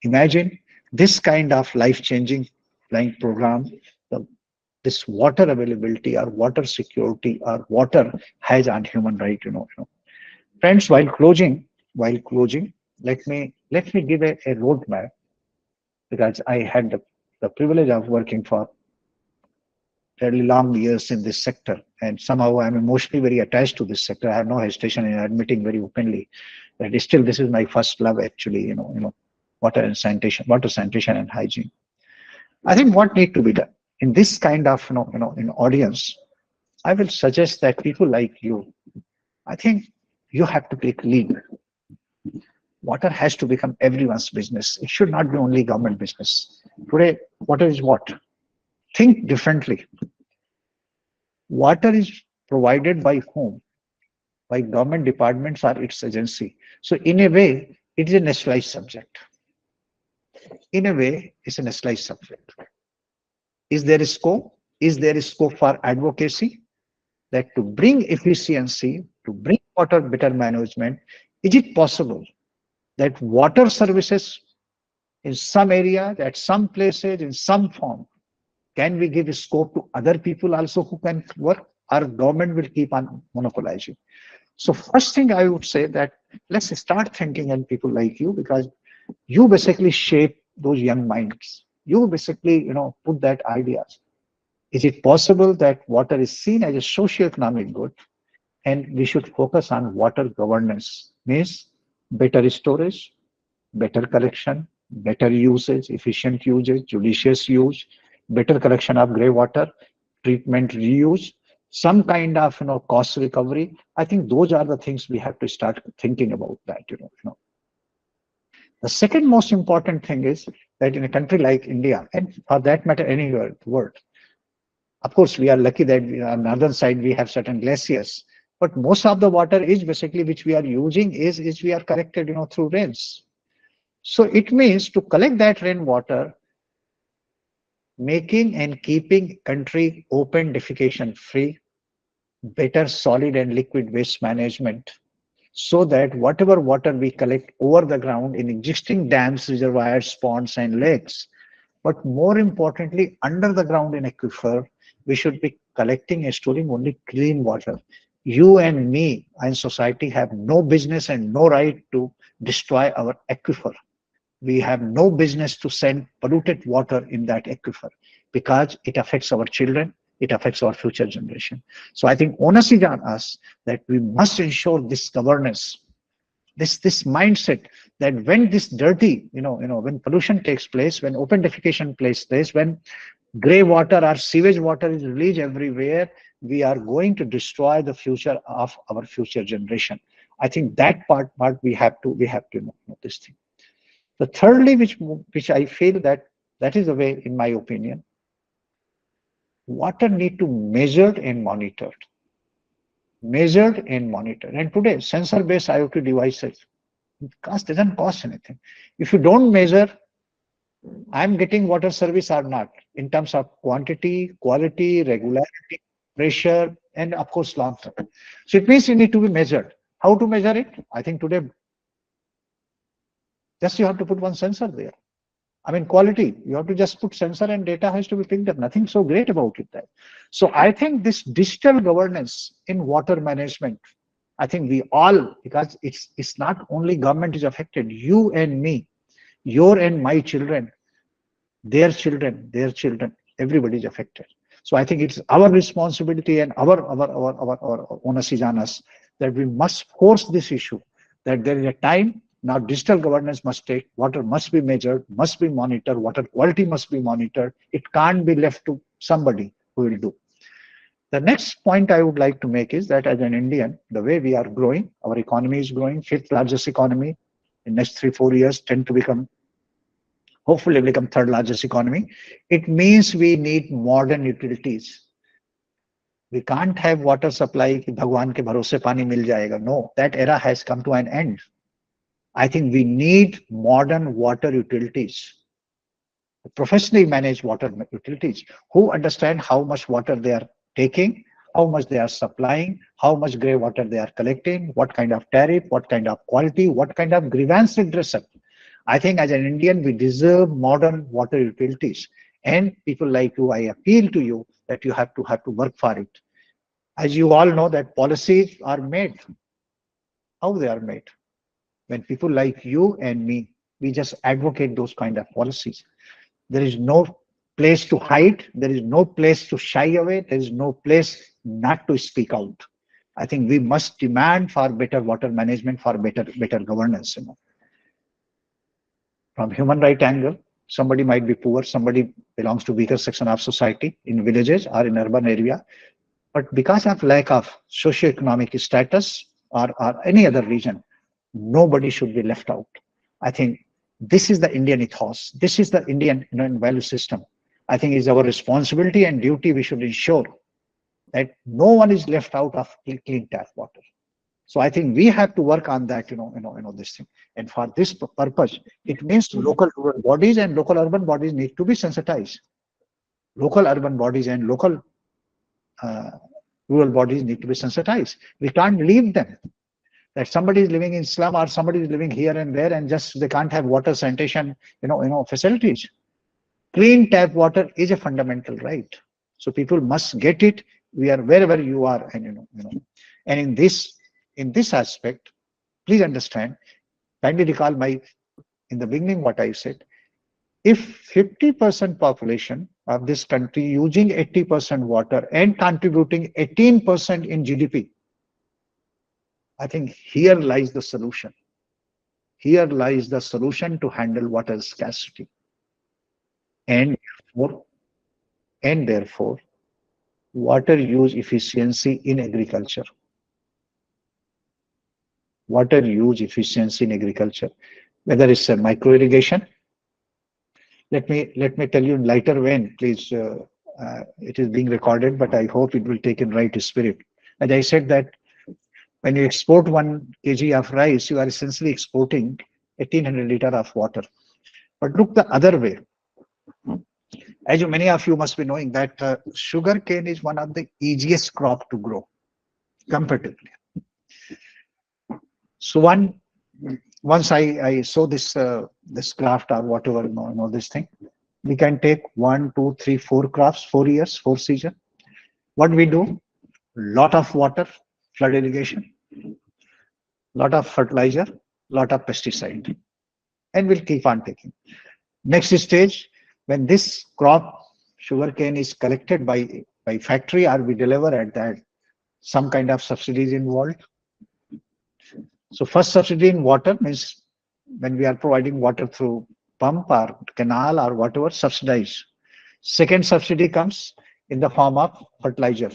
Imagine this kind of life-changing program, the, this water availability or water security or water has on human right. Friends, while closing, let me give a roadmap, because I had the privilege of working for fairly long years in this sector, and somehow I'm emotionally very attached to this sector. I have no hesitation in admitting very openly that still this is my first love, actually. Water sanitation and hygiene. I think what need to be done in this kind of in audience, I will suggest that people like you, I think you have to take lead. Water has to become everyone's business. It should not be only government business. Today, water is what? Think differently. Water is provided by whom? By government departments or its agency. So in a way, it is a nationalized subject. in a way, is a slice of it. Is there a scope? Is there a scope for advocacy that to bring efficiency, to bring water better management? Is it possible that water services in some areas, at some places, in some form, can we give scope to other people also who can work? Our government will keep on monopolizing. So first thing I would say that let's start thinking and people like you because you basically shape those young minds. You basically, put that ideas. Is it possible that water is seen as a socio-economic good and we should focus on water governance? Means better storage, better collection, better usage, efficient usage, judicious use, better collection of grey water, treatment reuse, some kind of cost recovery. I think those are the things we have to start thinking about that. The second most important thing is that in a country like India, and for that matter anywhere in the world, of course we are lucky that on the northern side we have certain glaciers, but most of the water is basically which we are using is we are collected through rains. So it means to collect that rainwater, making and keeping country open defecation free, better solid and liquid waste management, so that whatever water we collect over the ground in existing dams, reservoirs, ponds, and lakes, but more importantly, under the ground in aquifer, we should be collecting and storing only clean water. You and me and society have no business and no right to destroy our aquifer. We have no business to send polluted water in that aquifer because it affects our children, it affects our future generation. So I think onus is on us that we must ensure this governance, this mindset that when this dirty, when pollution takes place, when open defecation takes place, when grey water or sewage water is released everywhere, we are going to destroy the future of our future generation. I think that part we have to know this thing. The thirdly, which I feel that is the way, in my opinion, water need to measured and monitored, measured and monitored. And today, sensor-based IoT devices doesn't cost anything. If you don't measure, I'm getting water service or not in terms of quantity, quality, regularity, pressure, and of course long term. So it means you need to be measured. How to measure it? I think today just you have to put one sensor there. I mean, quality, you have to just put sensor and data has to be picked up. Nothing so great about it there. So I think this digital governance in water management, I think we all, because it's not only government is affected, you and me, your and my children, their children, everybody is affected. So I think it's our responsibility and our onus is on us that we must force this issue, that there is a time now digital governance must take, water must be measured, must be monitored, water quality must be monitored. It can't be left to somebody who will do. The next point I would like to make is that as an Indian, the way we are growing, our economy is growing, fifth largest economy in next 3-4 years, tend to become, hopefully become third largest economy. It means we need modern utilities. We can't have water supply कि भगवान के भरोसे पानी मिल जाएगा. No, that era has come to an end. I think we need modern water utilities, professionally managed water utilities, who understand how much water they are taking, how much they are supplying, how much grey water they are collecting, what kind of tariff, what kind of quality, what kind of grievance redressal. I think as an Indian, we deserve modern water utilities. And people like you, I appeal to you that you have to work for it. As you all know that policies are made. How they are made? When people like you and me, we just advocate those kind of policies. There is no place to hide. There is no place to shy away. There is no place not to speak out. I think we must demand for better water management, for better governance. From human right angle, somebody might be poor, somebody belongs to weaker section of society in villages or in urban area, but because of lack of socio-economic status or any other reason, nobody should be left out. I think this is the Indian ethos. This is the Indian value system. I think it's our responsibility and duty. We should ensure that no one is left out of clean tap water. So I think we have to work on that, this thing. And for this purpose, it means local rural bodies and local urban bodies need to be sensitized. Local urban bodies and local uh, rural bodies need to be sensitized. We can't leave them that somebody is living in slum or somebody is living here and there and just they can't have water sanitation, facilities. Clean tap water is a fundamental right. So people must get it. We are wherever you are, and and in this aspect, please understand. Kindly recall my in the beginning what I said. If 50% population of this country using 80% water and contributing 18% in GDP, I think here lies the solution. Here lies the solution to handle water scarcity. And therefore, and therefore, water use efficiency in agriculture. Water use efficiency in agriculture, whether it's a micro irrigation. Let me tell you in lighter vein, please. It is being recorded, but I hope it will take in right spirit. As I said that when you export 1 kg of rice, you are essentially exporting 1800 liter of water. But look the other way. As many of you must be knowing that sugar cane is one of the easiest crop to grow comparatively. So once I saw this craft or whatever, this thing, we can take 1, 2, 3, 4 crops, 4 years, 4 season. What we do? Lot of water, flood irrigation, lot of fertilizer, lot of pesticide, and we'll keep on taking. Next stage, when this crop sugarcane is collected by factory or we deliver at that, some kind of subsidies involved. So first subsidy in water means when we are providing water through pump or canal or whatever, subsidized. Second subsidy comes in the form of fertilizer.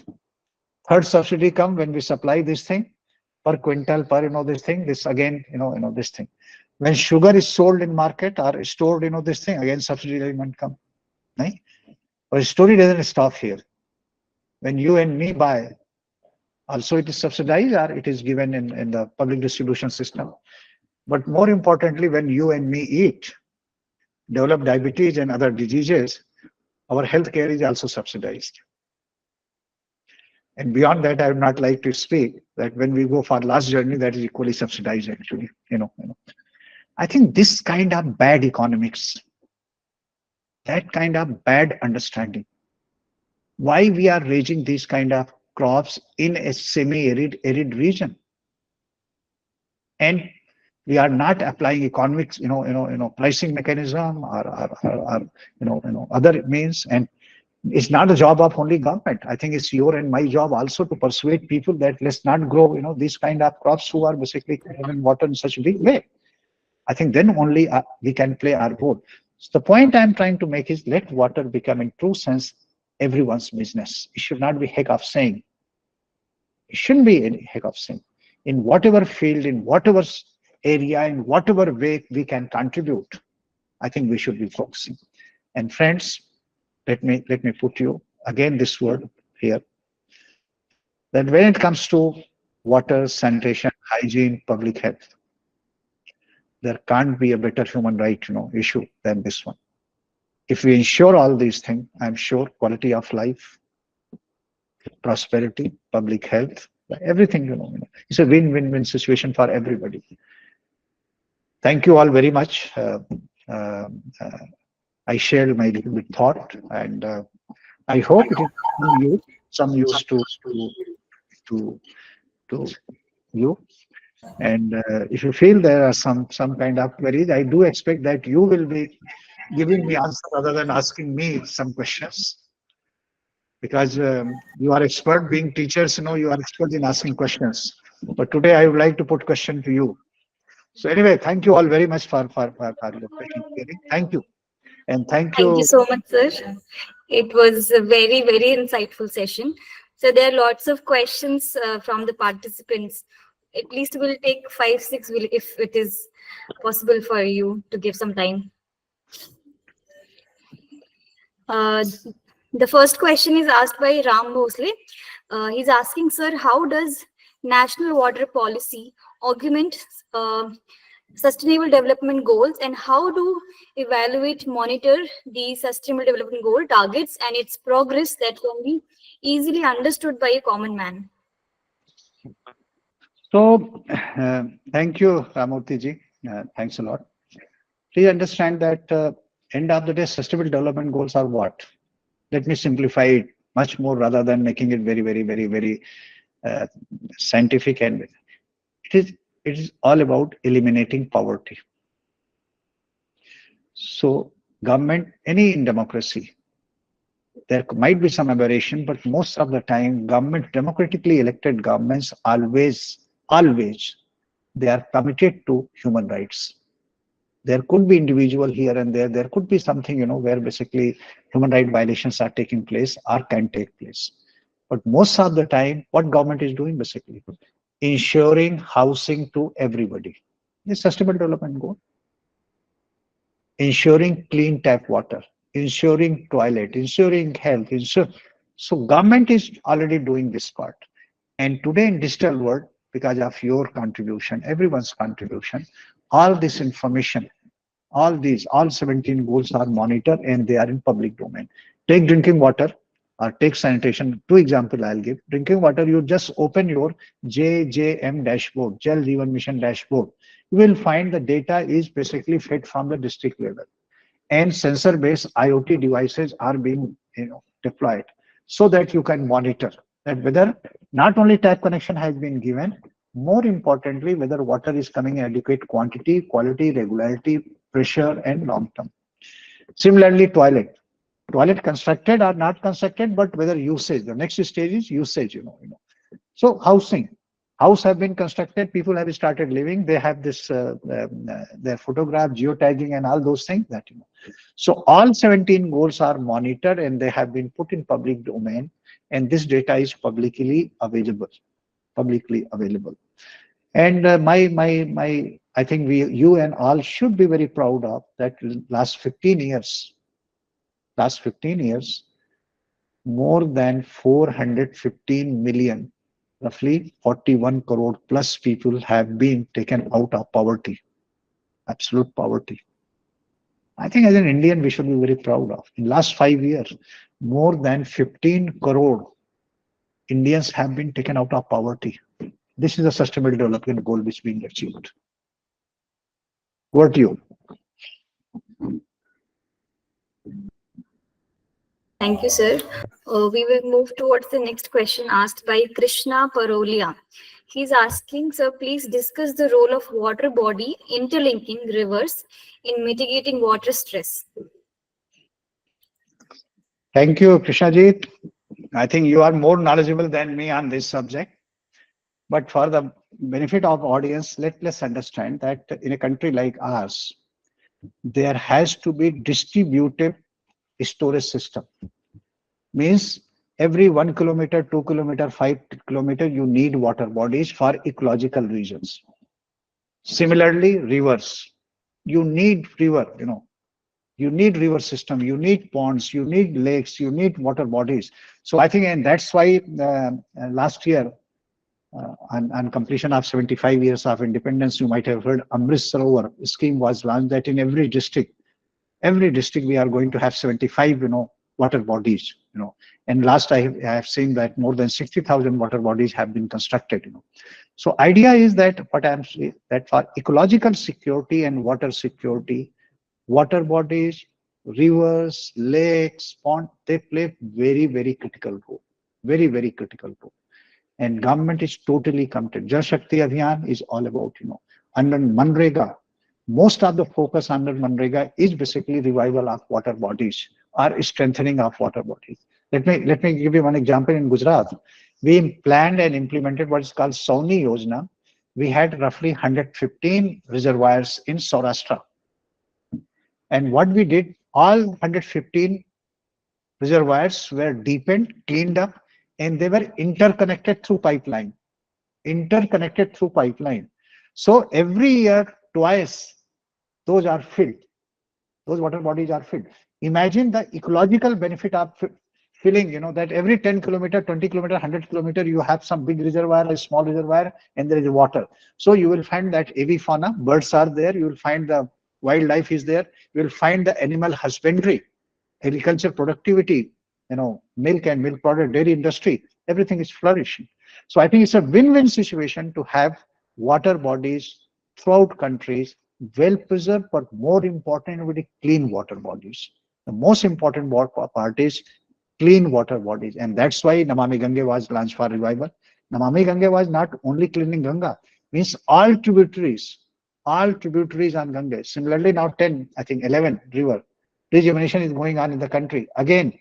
Third subsidy comes when we supply this thing per quintal per this thing. This again this thing. When sugar is sold in market or stored this thing again subsidy element come. Right? But the story doesn't stop here. When you and me buy, also it is subsidized or it is given in the public distribution system. But more importantly, when you and me eat, develop diabetes and other diseases, our healthcare is also subsidized. And beyond that, I would not like to speak that when we go for last journey, that is equally subsidized actually. I think this kind of bad economics, that kind of bad understanding, why we are raising these kind of crops in a semi-arid region, and we are not applying economics, pricing mechanism or other means. And it's not a job of only government. I think it's your and my job also to persuade people that let's not grow, these kind of crops who are basically having water in such a big way. I think then only we can play our role. So the point I'm trying to make is let water become in true sense everyone's business. It should not be heck of saying. It shouldn't be any heck of saying. In whatever field, in whatever area, in whatever way we can contribute, I think we should be focusing. And friends, let me put you again this word here. That when it comes to water, sanitation, hygiene, public health, there can't be a better human right issue than this one. If we ensure all these things, I'm sure quality of life, prosperity, public health, everything, it's a win-win-win situation for everybody. Thank you all very much. Uh, I shared my little bit thought, and I hope it is some use to to you. And if you feel there are some kind of queries, I do expect that you will be giving me answer rather than asking me some questions, because you are expert being teachers. You are expert in asking questions. But today I would like to put question to you. So anyway, thank you all very much for your patient hearing. Thank you. And thank Thank you you. so much, sir. It was a very, very insightful session. So there are lots of questions from the participants. At least we'll take 5, 6, if it is possible for you to give some time. Uh, the first question is asked by Ram Bhosle. He's asking, sir, how does national water policy augment sustainable development goals, and how do evaluate, monitor the sustainable development goal targets and its progress that can be easily understood by a common man? So, thank you, Ramurthy ji. Thanks a lot. Please understand that end of the day, sustainable development goals are what? Let me simplify it much more rather than making it very uh, scientific, and it is it is all about eliminating poverty. So, government, any in democracy, there might be some aberration, but most of the time, government, democratically elected governments, always, they are committed to human rights. There could be individual here and there. There could be something, where basically human right violations are taking place or can take place. But most of the time, what government is doing basically, ensuring housing to everybody. This sustainable development goal, ensuring clean tap water, ensuring toilet, ensuring health. So government is already doing this part. And today in digital world, because of your contribution, everyone's contribution, all this information, all 17 goals are monitored and they are in public domain. Take drinking water or take sanitation. Two example I'll give. Drinking water, you just open your JJM dashboard, Jal Jeevan Mission dashboard. You will find the data is basically fed from the district level, and sensor-based IoT devices are being deployed so that you can monitor that whether not only tap connection has been given, more importantly, whether water is coming in adequate quantity, quality, regularity, pressure, and long term. Similarly, toilet constructed or not constructed, but whether usage. The next stage is usage. So house have been constructed. People have started living. They have this their photograph, geotagging, and all those things that. So all 17 goals are monitored and they have been put in public domain, and this data is publicly available. Publicly available. And I think you and all should be very proud of that. Last 15 years, more than 415 million, roughly 41 crore plus people have been taken out of poverty, absolute poverty. I think as an Indian, we should be very proud of. In last 5 years, more than 15 crore Indians have been taken out of poverty. This is a sustainable development goal which is being achieved. What do you? Thank you, sir. We will move towards the next question asked by Krishna Parolia. He's asking, sir, please discuss the role of water body interlinking rivers in mitigating water stress. Thank you, Krishnajit. I think you are more knowledgeable than me on this subject. But for the benefit of audience, let's understand that in a country like ours, there has to be distributed storage system. Means every 1 kilometer, 2 kilometer, 5 kilometer, you need water bodies for ecological reasons. Similarly, rivers, you need river, you need river system, you need ponds, you need lakes, you need water bodies. So I think, and that's why last year, on completion of 75 years of independence, you might have heard Amrit Sarovar scheme was launched that in every district we are going to have 75, water bodies, And last I have seen that more than 60,000 water bodies have been constructed, So idea is that what I'm saying, that for ecological security and water security, water bodies, rivers, lakes, ponds, they play very critical role, very critical role. And government is totally committed. Jal Shakti Abhiyan is all about, under Manrega, most of the focus under Manrega is basically revival of water bodies or strengthening of water bodies. Let me give you one example. In Gujarat, we planned and implemented what is called Sauni Yojana. We had roughly 115 reservoirs in Saurashtra. And what we did, all 115 reservoirs were deepened, cleaned up, and they were interconnected through pipeline. So every year, twice, those are filled. Those water bodies are filled. Imagine the ecological benefit of filling, that every 10 kilometer, 20 kilometer, 100 kilometer, you have some big reservoir, a small reservoir, and there is water. So you will find that avifauna, birds are there. You will find the wildlife is there. You will find the animal husbandry, agriculture productivity, milk and milk product, dairy industry, everything is flourishing. So I think it's a win-win situation to have water bodies throughout countries well preserved, but more importantly, clean water bodies. The most important part is clean water bodies, and that's why Namami Gange was launched for revival. Namami Gange was not only cleaning Ganga, means all tributaries on Ganga. Similarly, now 10, I think 11 river rejuvenation is going on in the country. Again,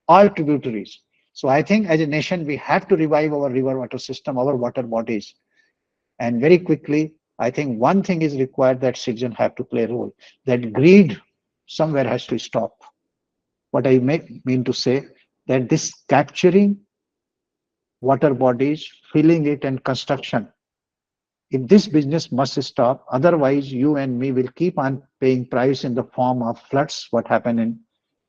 all tributaries. So I think as a nation, we have to revive our river water system, our water bodies. And very quickly, I think one thing is required that citizens have to play a role. That greed somewhere has to stop. What I mean to say that this capturing water bodies, filling it and construction, if this business must stop, otherwise you and me will keep on paying price in the form of floods. What happened in,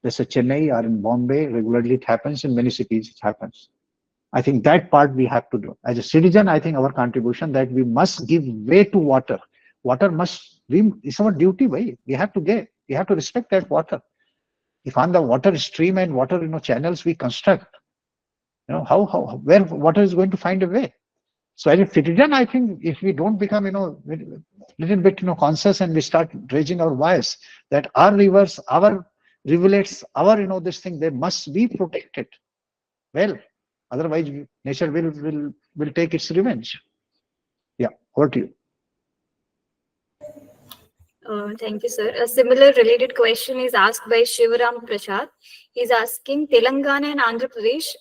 let's say, Chennai or in Bombay, regularly it happens, in many cities it happens. I think that part we have to do. As a citizen, I think our contribution that we must give way to water. Water must be, it's our duty way. We have to respect that water. If on the water stream and water, channels we construct, where water is going to find a way. So as a citizen, I think if we don't become, little bit, conscious, and we start raising our voice that our rivers, our rivulets, our, this thing, they must be protected. Well, otherwise nature will take its revenge. Yeah, over to you. Thank you, sir. A similar related question is asked by Shivaram Prasad. He's asking Telangana and Andhra Pradesh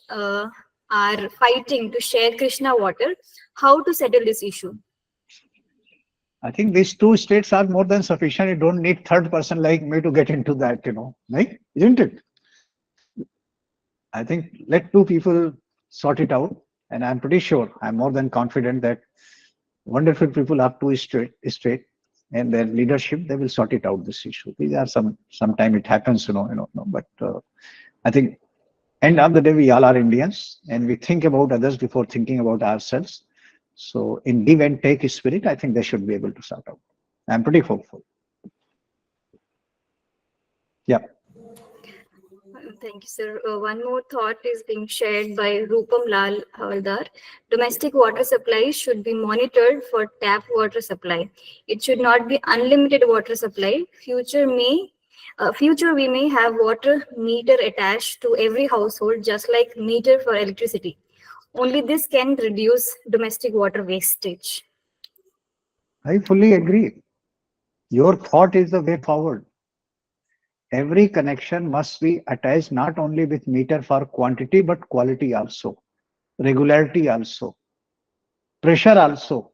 are fighting to share Krishna water. How to settle this issue? I think these two states are more than sufficient. You don't need third person like me to get into that, right? Isn't it? I think let two people sort it out. And I'm pretty sure, I'm more than confident that wonderful people up to state and their leadership, they will sort it out this issue. These are sometime it happens, but I think end of the day, we all are Indians and we think about others before thinking about ourselves. So in give and take spirit, I think they should be able to sort out. I'm pretty hopeful. Yeah. Thank you, sir. One more thought is being shared by Rupam Lal Havaldar. Domestic water supply should be monitored for tap water supply. It should not be unlimited water supply. Future we may have water meter attached to every household, just like meter for electricity. Only this can reduce domestic water wastage. I fully agree. Your thought is the way forward. Every connection must be attached not only with meter for quantity, but quality also, regularity also, pressure also.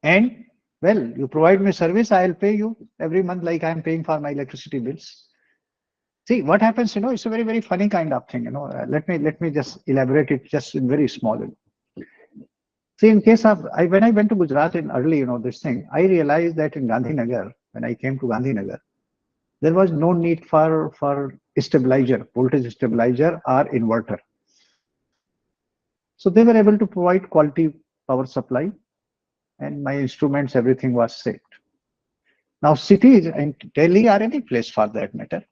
And well, you provide me service, I'll pay you every month like I'm paying for my electricity bills. See what happens, it's a very, very funny kind of thing, let me just elaborate it just in very small. See, in case of, when I went to Gujarat in early, this thing, I realized that in Gandhinagar, when I came to Gandhinagar, there was no need for stabilizer, voltage stabilizer or inverter. So they were able to provide quality power supply and my instruments, everything was saved. Now cities and Delhi or any place for that matter,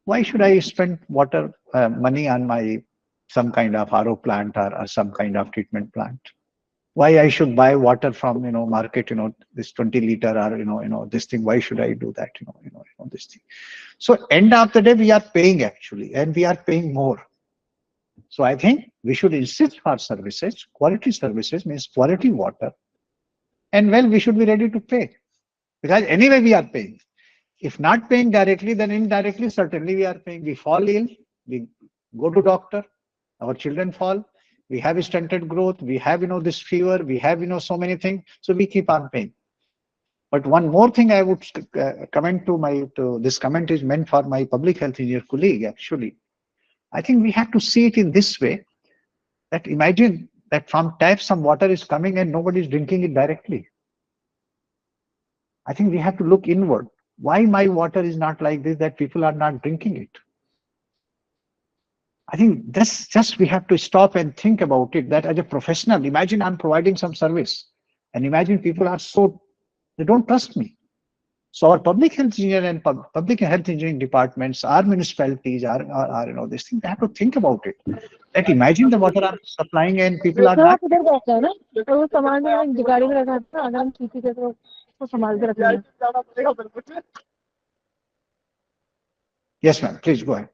why should I spend water money on my some kind of RO plant or some kind of treatment plant? Why I should buy water from market, this 20 liter or this thing? Why should I do that? This thing. So end of the day, we are paying actually, and we are paying more. So I think we should insist for services. Quality services means quality water, and well, we should be ready to pay because anyway we are paying. If not paying directly, then indirectly certainly we are paying. We fall ill, we go to doctor, our children fall. We have stunted growth. We have this fever. We have so many things. So we keep on paying. But one more thing I would comment to this comment is meant for my public health engineer colleague. Actually, I think we have to see it in this way: that imagine that from tap some water is coming and nobody is drinking it directly. I think we have to look inward. Why my water is not like this? That people are not drinking it. I think this just we have to stop and think about it. That as a professional, imagine I'm providing some service, and imagine people are so they don't trust me. So our public health engineer and public health engineering departments, our municipalities, are this thing. They have to think about it. That imagine the water I'm supplying and people are sir not. आप इधर बैठते हो ना तो वो सामान में गाड़ी में रखा था अगर हम किसी के तो उसको संभाल के रखना है Yes, ma'am. Please go ahead.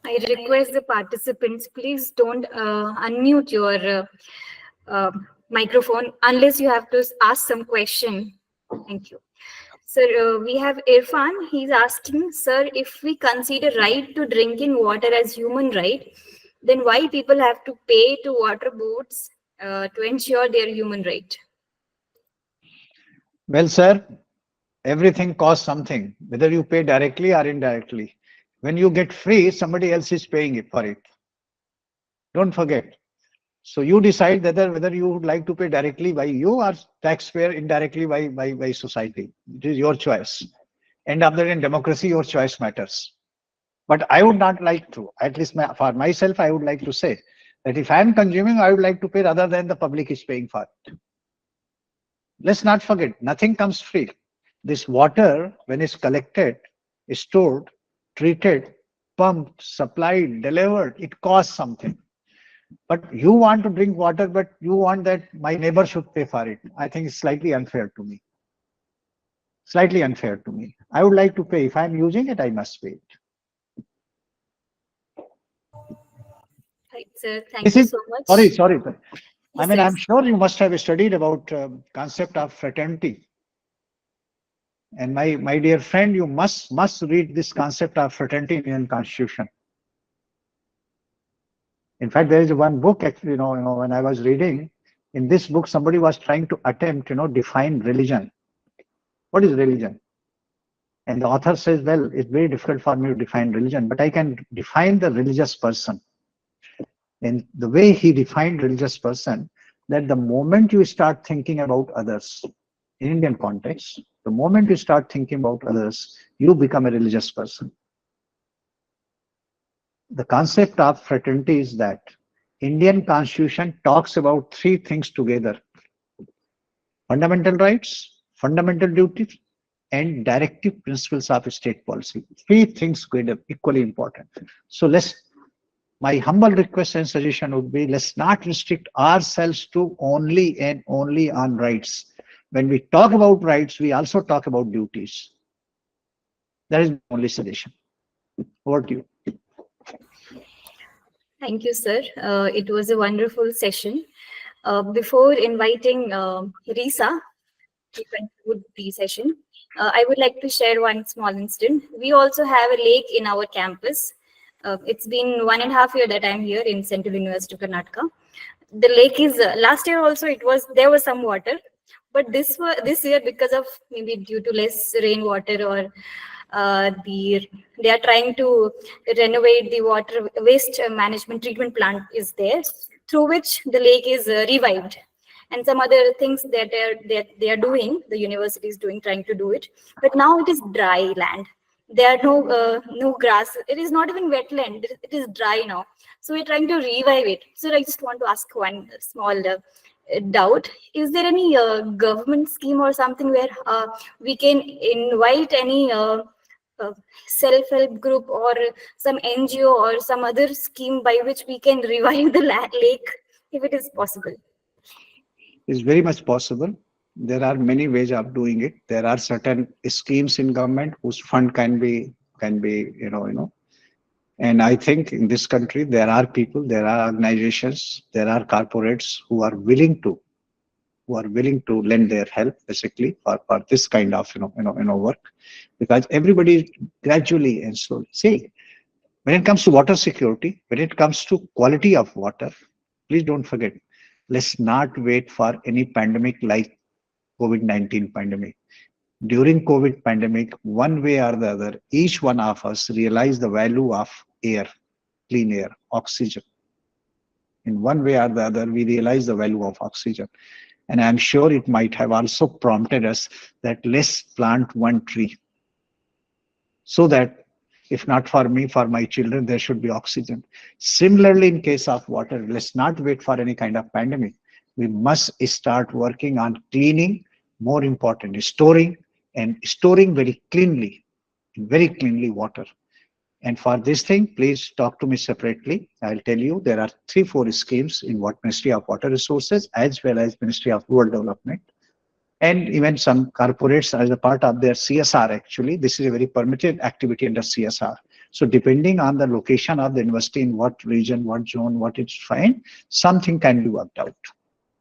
I request the participants, please don't unmute your microphone unless you have to ask some question. Thank you. Sir, we have Irfan. He's asking, sir, if we consider right to drinking water as human right, then why people have to pay to water boards to ensure their human right? Well, sir, everything costs something, whether you pay directly or indirectly. When you get free, somebody else is paying it for it. Don't forget. So you decide whether you would like to pay directly by you or taxpayer indirectly by society. It is your choice. End of the day, in democracy, your choice matters. But I would not like to, at least for myself, I would like to say that if I am consuming, I would like to pay rather than the public is paying for it. Let's not forget, nothing comes free. This water, when it's collected, stored, treated, pumped, supplied, delivered, it costs something. But you want to drink water, but you want that my neighbor should pay for it. I think it's slightly unfair to me. Slightly unfair to me. I would like to pay. If I'm using it, I must pay it. Right, sir. Thank This you is so much. sorry. I Yes, mean, sir. I'm sure you must have studied about concept of fraternity. And my dear friend, you must read this concept of fraternity in Indian Constitution. In fact, there is one book actually, when I was reading, in this book, somebody was trying to attempt, define religion. What is religion? And the author says, well, it's very difficult for me to define religion, but I can define the religious person. And the way he defined religious person, that the moment you start thinking about others, in Indian context, the moment you start thinking about others, you become a religious person. The concept of fraternity is that Indian Constitution talks about three things together: fundamental rights, fundamental duties, and directive principles of state policy. Three things together, equally important. So my humble request and suggestion would be, let's not restrict ourselves to only and only on rights. When we talk about rights, we also talk about duties. That is my only suggestion. Over to you. Thank you, sir. It was a wonderful session. Before inviting Risa to conclude the session, I would like to share one small incident. We also have a lake in our campus. It's been 1.5 years that I'm here in Central University of Karnataka. The lake is last year also there was some water, but this year, because of maybe due to less rainwater or they are trying to renovate the water waste management treatment plant is there, through which the lake is revived, and some other things that they are doing, the university is doing, trying to do it, but now it is dry land. There are no grass, it is not even wetland, it is dry now, so we're trying to revive it. So I just want to ask one small doubt. Is there any government scheme or something where we can invite any self-help group or some NGO or some other scheme by which we can revive the lake, if it is possible? It's very much possible. There are many ways of doing it. There are certain schemes in government whose fund can be, and I think in this country there are people, there are organizations, there are corporates who are willing to lend their help basically for this kind of work, because everybody gradually and slowly. See, when it comes to water security, when it comes to quality of water, please don't forget, let's not wait for any pandemic like COVID-19 pandemic. During COVID pandemic, one way or the other, each one of us realized the value of air, clean air, oxygen. In one way or the other, we realized the value of oxygen. And I'm sure it might have also prompted us that let's plant one tree, so that If not for me, for my children, there should be oxygen. Similarly, in case of water, let's not wait for any kind of pandemic. We must start working on cleaning, more important, storing, and storing very cleanly water. And for this thing, please talk to me separately. I'll tell you there are three, four schemes in what Ministry of Water Resources as well as Ministry of Rural Development and even some corporates as a part of their CSR. Actually, this is a very permitted activity under CSR. So depending on the location of the university, in what region, what zone, what it's fine, something can be worked out.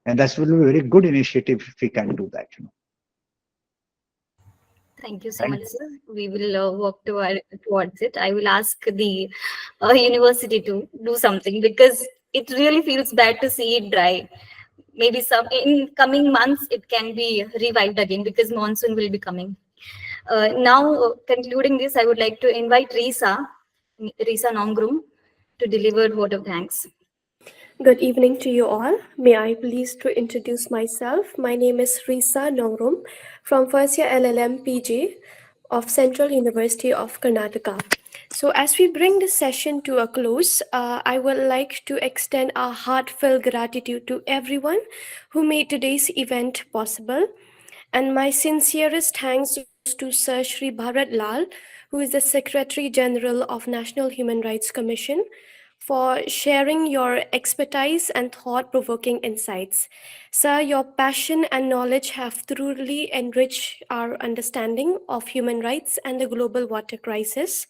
And that will be a very good initiative if we can do that. Thank you so And much, sir. We will work towards it. I will ask the university to do something because it really feels bad to see it dry. Maybe some in coming months it can be revived again because monsoon will be coming. Now, concluding this, I would like to invite Risa Nongrum, to deliver vote of thanks. Good evening to you all. May I please to introduce myself. My name is Risa Nongrum from first year LLM PG of Central University of Karnataka. So as we bring this session to a close, I would like to extend our heartfelt gratitude to everyone who made today's event possible. And my sincerest thanks goes to Sir Shri Bharat Lal, who is the Secretary General of National Human Rights Commission, for sharing your expertise and thought provoking insights. Sir, your passion and knowledge have truly enriched our understanding of human rights and the global water crisis.